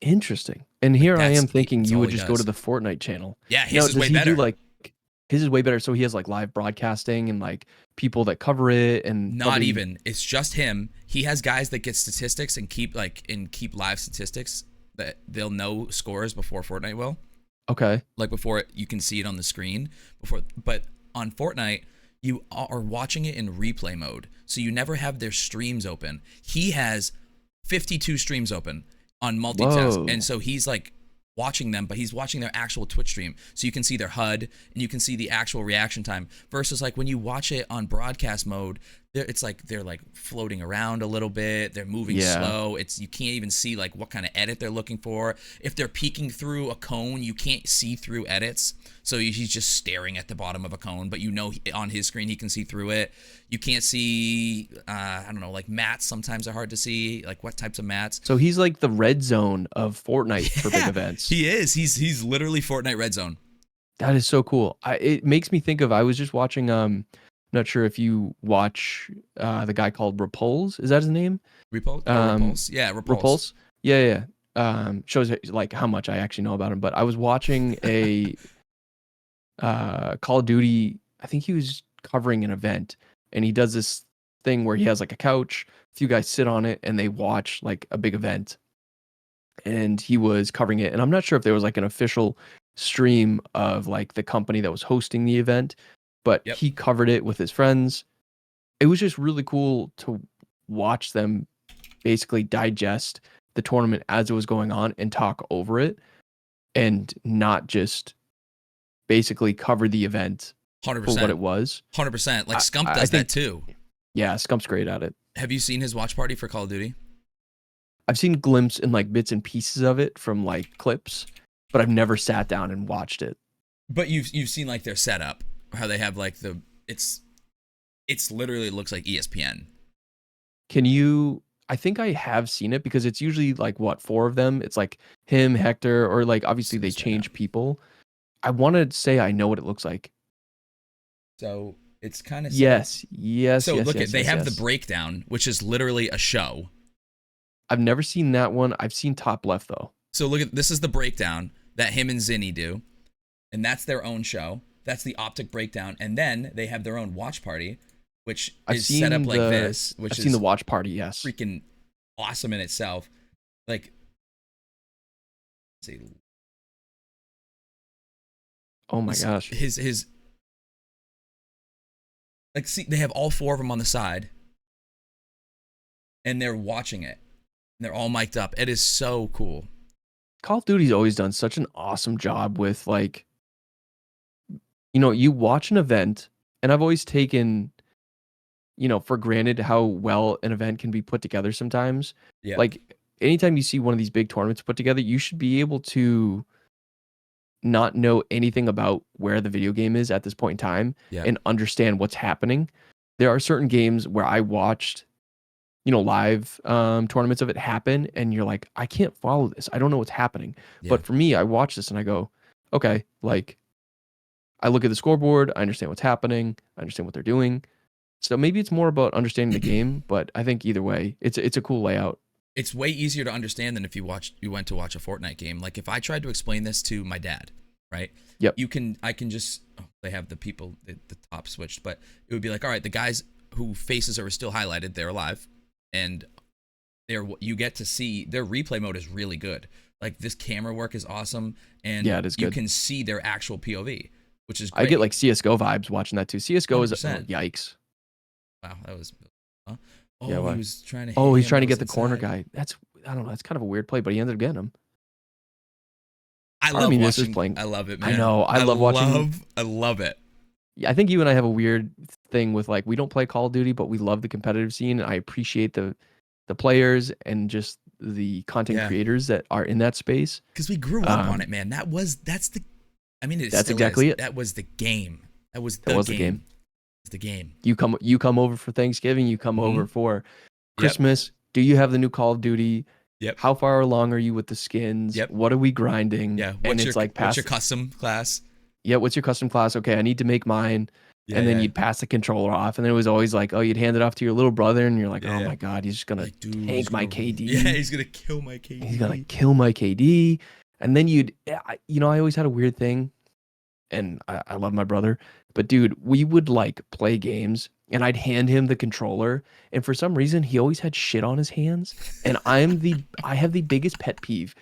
S2: Interesting. And here I am thinking you would just go to the Fortnite channel.
S1: Yeah, his is way better.
S2: His is way better. So he has like live broadcasting and like people that cover it, and
S1: not even. It's just him. He has guys that get statistics and keep live statistics that they'll know scores before Fortnite will.
S2: Okay.
S1: Like before you can see it on the screen but on Fortnite you are watching it in replay mode, so you never have their streams open. He has 52 streams open on multitask. Whoa. And so he's like watching them, but he's watching their actual Twitch stream. So you can see their HUD and you can see the actual reaction time versus like when you watch it on broadcast mode, it's like they're like floating around a little bit. They're moving slow. You can't even see like what kind of edit they're looking for. If they're peeking through a cone, you can't see through edits. So he's just staring at the bottom of a cone, but on his screen he can see through it. You can't see, I don't know, like mats sometimes are hard to see, like what types of mats.
S2: So he's like the red zone of Fortnite for big events.
S1: He is. He's literally Fortnite red zone.
S2: That is so cool. It makes me think of, I was just watching, not sure if you watch the guy called Repulse. Is that his name?
S1: Repulse? Yeah,
S2: Repulse. Yeah. Shows like how much I actually know about him. But I was watching a Call of Duty. I think he was covering an event, and he does this thing where he has like a couch, a few guys sit on it, and they watch like a big event. And he was covering it, and I'm not sure if there was like an official stream of like the company that was hosting the event, but he covered it with his friends. It was just really cool to watch them basically digest the tournament as it was going on and talk over it, and not just basically cover the event
S1: 100%.
S2: for what it was.
S1: 100%. Like Scump does that too.
S2: Yeah, Scump's great at it.
S1: Have you seen his watch party for Call of Duty?
S2: I've seen glimpses and like bits and pieces of it from like clips, but I've never sat down and watched it.
S1: But you've seen like their setup, how they have like it's literally, it looks like ESPN.
S2: I think I have seen it because it's usually like what, 4 of them? It's like him, Hector, or like obviously they change people. I want to say I know what it looks like.
S1: So it's kind of
S2: yes.
S1: So look at they have the breakdown, which is literally a show.
S2: I've never seen that one. I've seen top left though.
S1: So look at this is the breakdown that him and Zinni do, and that's their own show. That's the optic breakdown, and then they have their own watch party, which is set up like this. Which
S2: I've seen the watch party. Yes,
S1: freaking awesome in itself. Like, let's see.
S2: Oh my gosh.
S1: His like, see, they have all 4 of them on the side, and they're watching it. And they're all mic'd up. It is so cool.
S2: Call of Duty's always done such an awesome job with like, you watch an event, and I've always taken, for granted how well an event can be put together sometimes.
S1: Yeah.
S2: Like anytime you see one of these big tournaments put together, you should be able to not know anything about where the video game is at this point in time and understand what's happening. There are certain games where I watched live tournaments of it happen, and you're like, I can't follow this. I don't know what's happening. But for me, I watch this and I go, okay, like I look at the scoreboard, I understand what's happening, I understand what they're doing. So maybe it's more about understanding the game, but I think either way, it's a cool layout.
S1: It's way easier to understand than if you went to watch a Fortnite game. Like if I tried to explain this to my dad, right?
S2: Yep.
S1: I can just they have the people the top switched, but it would be like, all right, the guys who faces are still highlighted, they're alive. And you get to see their replay mode is really good. Like this camera work is awesome, and
S2: it is good.
S1: You can see their actual POV, which is great.
S2: I get like CS:GO vibes watching that too. CS:GO
S1: 100%.
S2: is yikes.
S1: Wow, that was. Huh? Oh,
S2: yeah,
S1: he was trying to.
S2: Oh, he's trying to get the corner guy. I don't know. That's kind of a weird play, but he ended up getting him.
S1: I love watching. I love it, man.
S2: I know. I love watching.
S1: I love it.
S2: I think you and I have a weird thing with like we don't play Call of Duty, but we love the competitive scene. And I appreciate the players and just the content creators that are in that space.
S1: Because we grew up on it, man. That's exactly
S2: it.
S1: That was the game. That was the game. It's the game.
S2: You come over for Thanksgiving. You come over for Christmas. Do you have the new Call of Duty?
S1: Yep.
S2: How far along are you with the skins?
S1: Yep.
S2: What are we grinding?
S1: Yeah.
S2: What's
S1: your custom class?
S2: Yeah, what's your custom class? Okay, I need to make mine. Yeah, and then you'd pass the controller off, and then it was always like, oh, you'd hand it off to your little brother, and you're like, oh my god, he's just gonna tank my KD.
S1: Yeah, he's gonna kill my KD.
S2: He's gonna kill my KD. And then I always had a weird thing, and I love my brother, but dude, we would like play games, and I'd hand him the controller, and for some reason, he always had shit on his hands, and I have the biggest pet peeve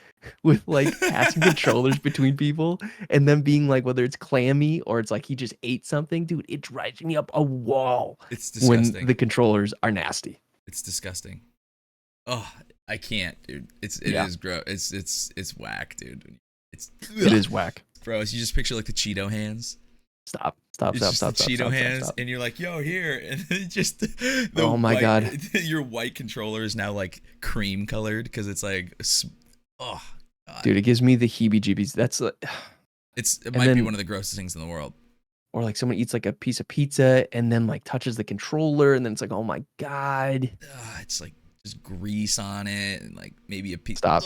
S2: with like passing controllers between people and them being like, whether it's clammy or it's like he just ate something, dude, it drives me up a wall.
S1: It's disgusting
S2: when the controllers are nasty.
S1: It's disgusting. Oh, I can't, dude. It is gross. It's whack, dude.
S2: It is whack.
S1: Bro, you just picture like the Cheeto hands.
S2: Stop.
S1: Cheeto hands, and you're like, yo, here, and then just
S2: oh my god,
S1: your white controller is now like cream colored because it's like, oh, god.
S2: Dude, it gives me the heebie-jeebies. That's like,
S1: it might be one of the grossest things in the world.
S2: Or like someone eats like a piece of pizza and then like touches the controller, and then it's like, oh my god,
S1: it's like just grease on it, and like maybe a piece.
S2: Stop.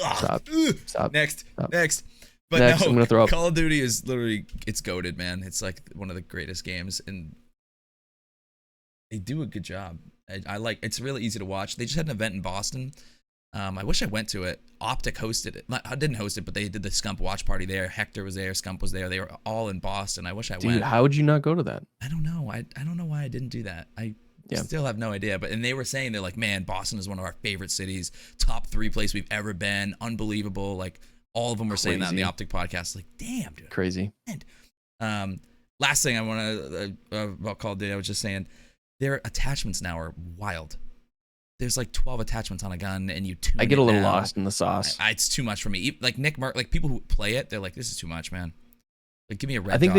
S1: Next. But
S2: Next,
S1: no,
S2: I'm gonna throw up.
S1: Call of Duty is literally, it's goated, man. It's like one of the greatest games, and they do a good job. I like, it's really easy to watch. They just had an event in Boston. I wish I went to it. Optic hosted it. I didn't host it, but they did the Scump watch party there. Hector was there. Scump was there. They were all in Boston. I wish I went.
S2: Dude, how would you not go to that?
S1: I don't know. I don't know why I didn't do that. I still have no idea. And they were saying, they're like, man, Boston is one of our favorite cities. Top 3 place we've ever been. Unbelievable. Like, all of them were saying that in the Optic podcast. Like, damn, dude.
S2: Crazy.
S1: And, last thing I want to about Call of Duty, I was just saying, their attachments now are wild. There's like 12 attachments on a gun, and you tune.
S2: I get a little
S1: down.
S2: lost in the sauce.
S1: It's too much for me. Like Nick Mark, like people who play it, they're like, this is too much, man. Like, give me a red.
S2: I think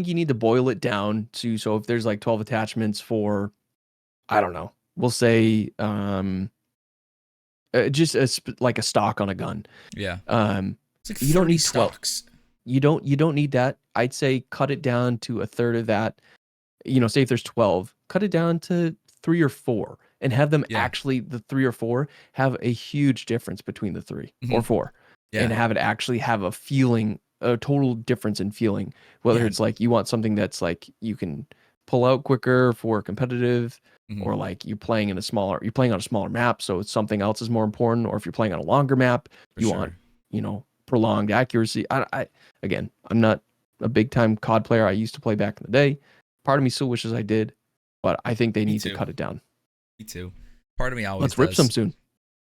S2: you need to boil it down to, so if there's like 12 attachments for, I don't know, we'll say just like a stock on a gun.
S1: Yeah.
S2: It's
S1: like
S2: you don't need 12.
S1: stocks.
S2: You don't need that. I'd say cut it down to a third of that. You know, say if there's 12, cut it down to 3 or 4, and have them actually, the 3 or 4 have a huge difference between the 3 or 4, and have it actually have a feeling, a total difference in feeling. Whether it's like you want something that's like you can pull out quicker for competitive, or like you're playing on a smaller map, so it's something else is more important. Or if you're playing on a longer map, want, you know, prolonged accuracy. Again, I'm not a big time COD player. I used to play back in the day. Part of me still wishes I did, but I think they need to cut it down.
S1: Me too. Part of me always.
S2: Let's rip some soon.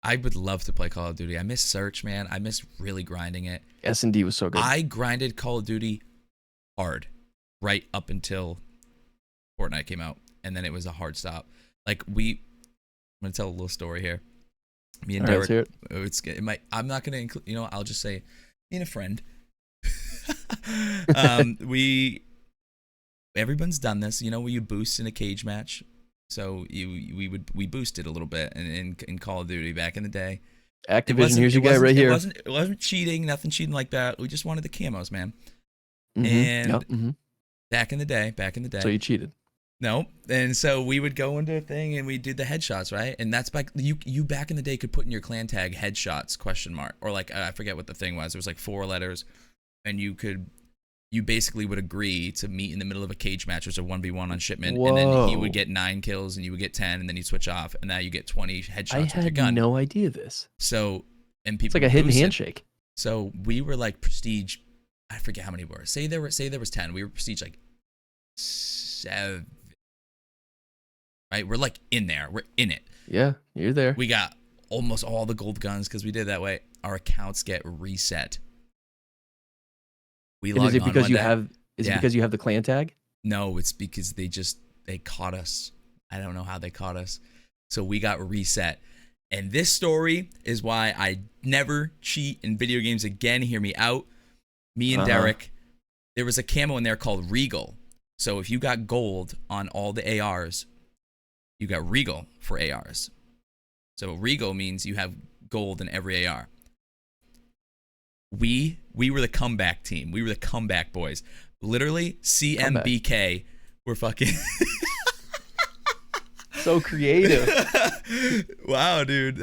S1: I would love to play Call of Duty. I miss Search, man. I miss really grinding it.
S2: S&D was so good.
S1: I grinded Call of Duty hard right up until Fortnite came out, and then it was a hard stop. Like I'm gonna tell a little story here. Me and Derek. I'm not gonna include. You know, I'll just say, me and a friend. Everyone's done this. You know, where you boost in a cage match. So we boosted a little bit in Call of Duty back in the day.
S2: Activision, here's your guy right here.
S1: It wasn't cheating, nothing cheating like that. We just wanted the camos, man. And back in the day.
S2: So you cheated.
S1: No, and so we would go into a thing and we did the headshots, right? And that's back. You back in the day could put in your clan tag headshots ? Or like I forget what the thing was. It was like 4 letters, and you basically would agree to meet in the middle of a cage match, which was a 1v1 on shipment.
S2: Whoa.
S1: And then he would get 9 kills and you would get 10, and then you'd switch off, and now you get 20 headshots with your gun.
S2: I had no idea this.
S1: So, and people,
S2: it's like a hidden handshake.
S1: So we were like prestige, I forget how many were. Say there was 10. We were prestige like 7. Right? We're like in there. We're in it.
S2: Yeah, you're there.
S1: We got almost all the gold guns because we did that way. Our accounts get reset.
S2: Is it because you have the clan tag?
S1: No, it's because they caught us. I don't know how they caught us. So we got reset. And this story is why I never cheat in video games again. Hear me out. Me and Derek, there was a camo in there called Regal. So if you got gold on all the ARs, you got Regal for ARs. So Regal means you have gold in every AR. We were the comeback team. We were the comeback boys. Literally, CMBK were fucking...
S2: So creative.
S1: Wow, dude.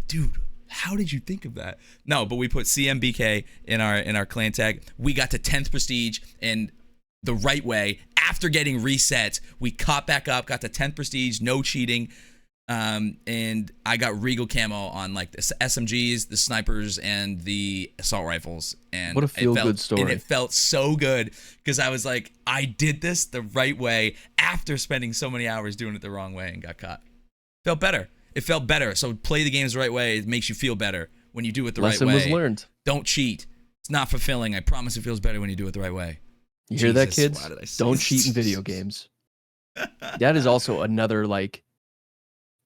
S1: Dude, how did you think of that? No, but we put CMBK in our clan tag. We got to 10th prestige, and the right way, after getting reset, we caught back up, got to 10th prestige, no cheating. And I got Regal camo on like the SMGs, the snipers, and the assault rifles. And
S2: what a feel-good story.
S1: And it felt so good because I was like, I did this the right way after spending so many hours doing it the wrong way and got caught. Felt better. It felt better. So play the games the right way. It makes you feel better when you do it the right way.
S2: Lesson was learned.
S1: Don't cheat. It's not fulfilling. I promise it feels better when you do it the right way.
S2: You hear that, kids? Don't cheat in video games. That is also another, like,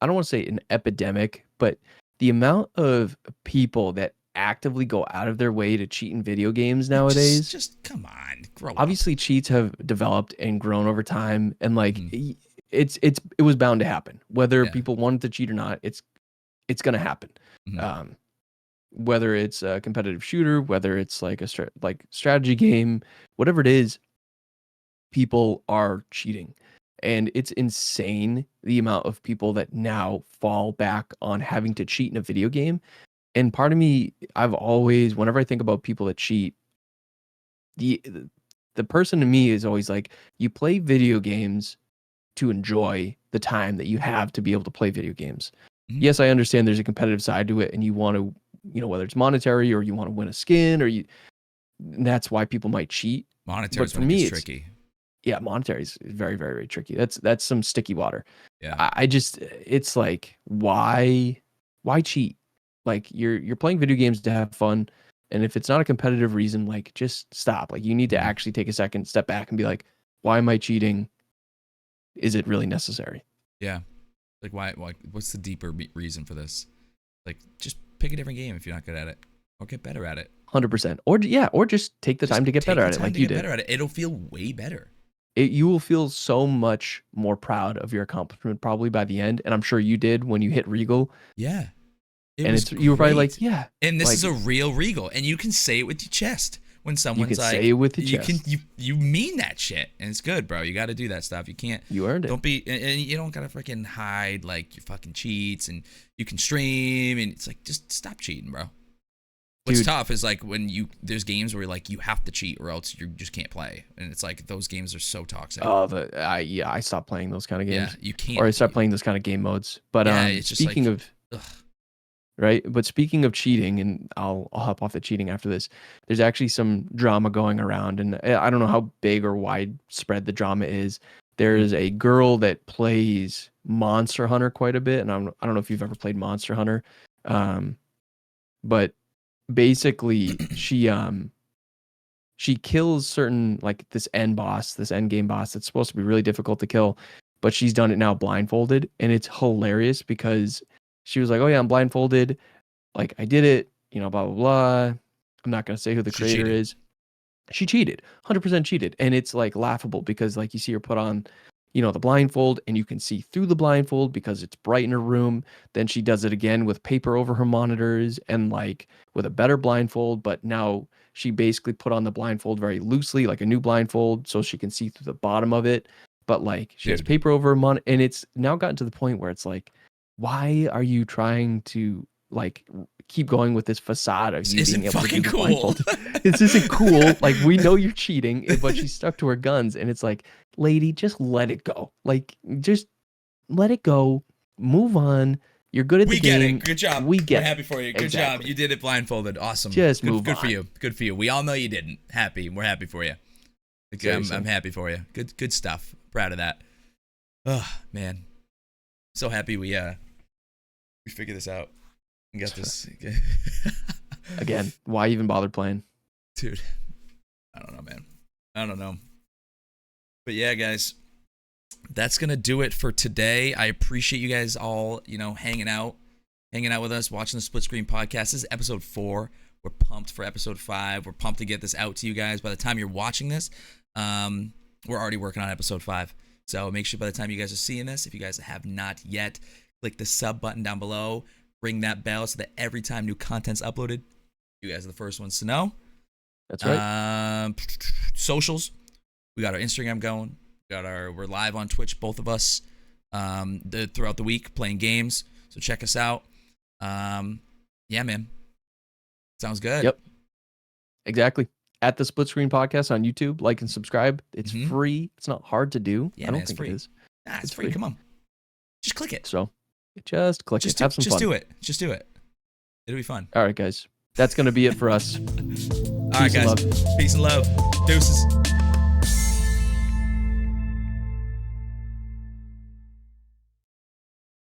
S2: I don't want to say an epidemic, but the amount of people that actively go out of their way to cheat in video games nowadays.
S1: Just come on, grow
S2: Obviously,
S1: up.
S2: cheats have developed and grown over time, and like
S1: Mhm.
S2: it was bound to happen. Whether
S1: Yeah.
S2: people wanted to cheat or not, it's gonna happen.
S1: Mhm.
S2: Whether it's a competitive shooter, whether it's like a strategy game, whatever it is, people are cheating. And it's insane the amount of people that now fall back on having to cheat in a video game. And part of me, I've always, whenever I think about people that cheat, the the person to me is always like, you play video games to enjoy the time that you have to be able to play video games.
S1: Mhm.
S2: Yes, I understand there's a competitive side to it, and you want to, whether it's monetary or you want to win a skin, or that's why people might cheat.
S1: Monetary
S2: But
S1: is
S2: for
S1: when it gets
S2: me, it's
S1: tricky.
S2: yeah, monetary is very, very, very tricky. That's some sticky water.
S1: Yeah.
S2: I just, it's like, why cheat? Like you're playing video games to have fun, and if it's not a competitive reason, like just stop. Like you need to
S1: Mhm.
S2: actually take a second, step back, and be like, why am I cheating? Is it really necessary?
S1: Yeah. Like why? What's the deeper reason for this? Like just pick a different game if you're not good at it, or get better at it.
S2: 100%. Or just take the time to get better at it, like you did.
S1: Better at it. It'll feel way better.
S2: You will feel so much more proud of your accomplishment probably by the end, and I'm sure you did when you hit Regal.
S1: Yeah. It
S2: And
S1: was
S2: you were probably like,
S1: great.
S2: yeah.
S1: And this
S2: like,
S1: is a real Regal, and you can say it with your chest when
S2: you
S1: someone's
S2: can
S1: like,
S2: say it with your chest.
S1: you mean that shit, and it's good, bro. You got to do that stuff. You can't.
S2: You earned it.
S1: Don't be, and you don't gotta freaking hide like your fucking cheats, and you can stream, and it's like just stop cheating, bro. What's
S2: Dude.
S1: tough is like when there's games where like you have to cheat or else you just can't play, and it's like those games are so toxic.
S2: Oh, I stopped playing those kind of games.
S1: Yeah, you can't.
S2: Or I stopped playing those kind of game modes. But
S1: Yeah, it's just
S2: speaking
S1: like,
S2: of
S1: ugh.
S2: right, but speaking of cheating, and I'll hop off the cheating after this. There's actually some drama going around, and I don't know how big or widespread the drama is. There is a girl that plays Monster Hunter quite a bit, and I don't know if you've ever played Monster Hunter, but basically she kills certain, like this end game boss that's supposed to be really difficult to kill, but she's done it now blindfolded, and it's hilarious because she was like, oh yeah, I'm blindfolded, like I did it, blah blah blah. I'm not gonna say who the
S1: She
S2: creator
S1: cheated.
S2: is. She cheated, 100% cheated, and it's like laughable because like you see her put on the blindfold, and you can see through the blindfold because it's bright in her room. Then she does it again with paper over her monitors and like with a better blindfold, but now she basically put on the blindfold very loosely, like a new blindfold, so she can see through the bottom of it. But like she has
S1: Dude.
S2: paper over her monitor, and it's now gotten to the point where it's like, why are you trying to like keep going with this facade of you being able to do the blindfold? This isn't cool. Like we know you're cheating, but she's stuck to her guns, and it's like, lady, just let it go. Like just let it go. Move on. You're good at the game.
S1: We get it. Good job.
S2: We're
S1: happy for you. Good job. You did it blindfolded. Awesome.
S2: Just
S1: good,
S2: move
S1: good
S2: on.
S1: for you. Good for you. We all know you didn't. We're happy for you. I'm happy for you. Good stuff. Proud of that. Oh man, so happy we figured this out. We got this.
S2: Again, why even bother playing?
S1: Dude, I don't know, man. I don't know. But yeah, guys, that's going to do it for today. I appreciate you guys all, hanging out with us, watching the Split Screen Podcast. This is episode 4. We're pumped for episode 5. We're pumped to get this out to you guys. By the time you're watching this, we're already working on episode 5. So make sure by the time you guys are seeing this, if you guys have not yet, click the sub button down below. Ring that bell so that every time new content's uploaded, you guys are the first ones to know.
S2: That's right.
S1: Socials. We got our Instagram going. We're live on Twitch, both of us, throughout the week playing games. So check us out. Yeah, man. Sounds good.
S2: Yep. Exactly. At the Split Screen Podcast on YouTube, like and subscribe. It's free. It's not hard to do.
S1: Yeah,
S2: I don't
S1: man,
S2: think
S1: free.
S2: it is.
S1: Nah, it's free. Come on. Just click it.
S2: So just click it. Have some fun.
S1: Just do it. It'll be fun.
S2: All right, guys. That's going to be it for us.
S1: All right, guys. Peace and love. Deuces.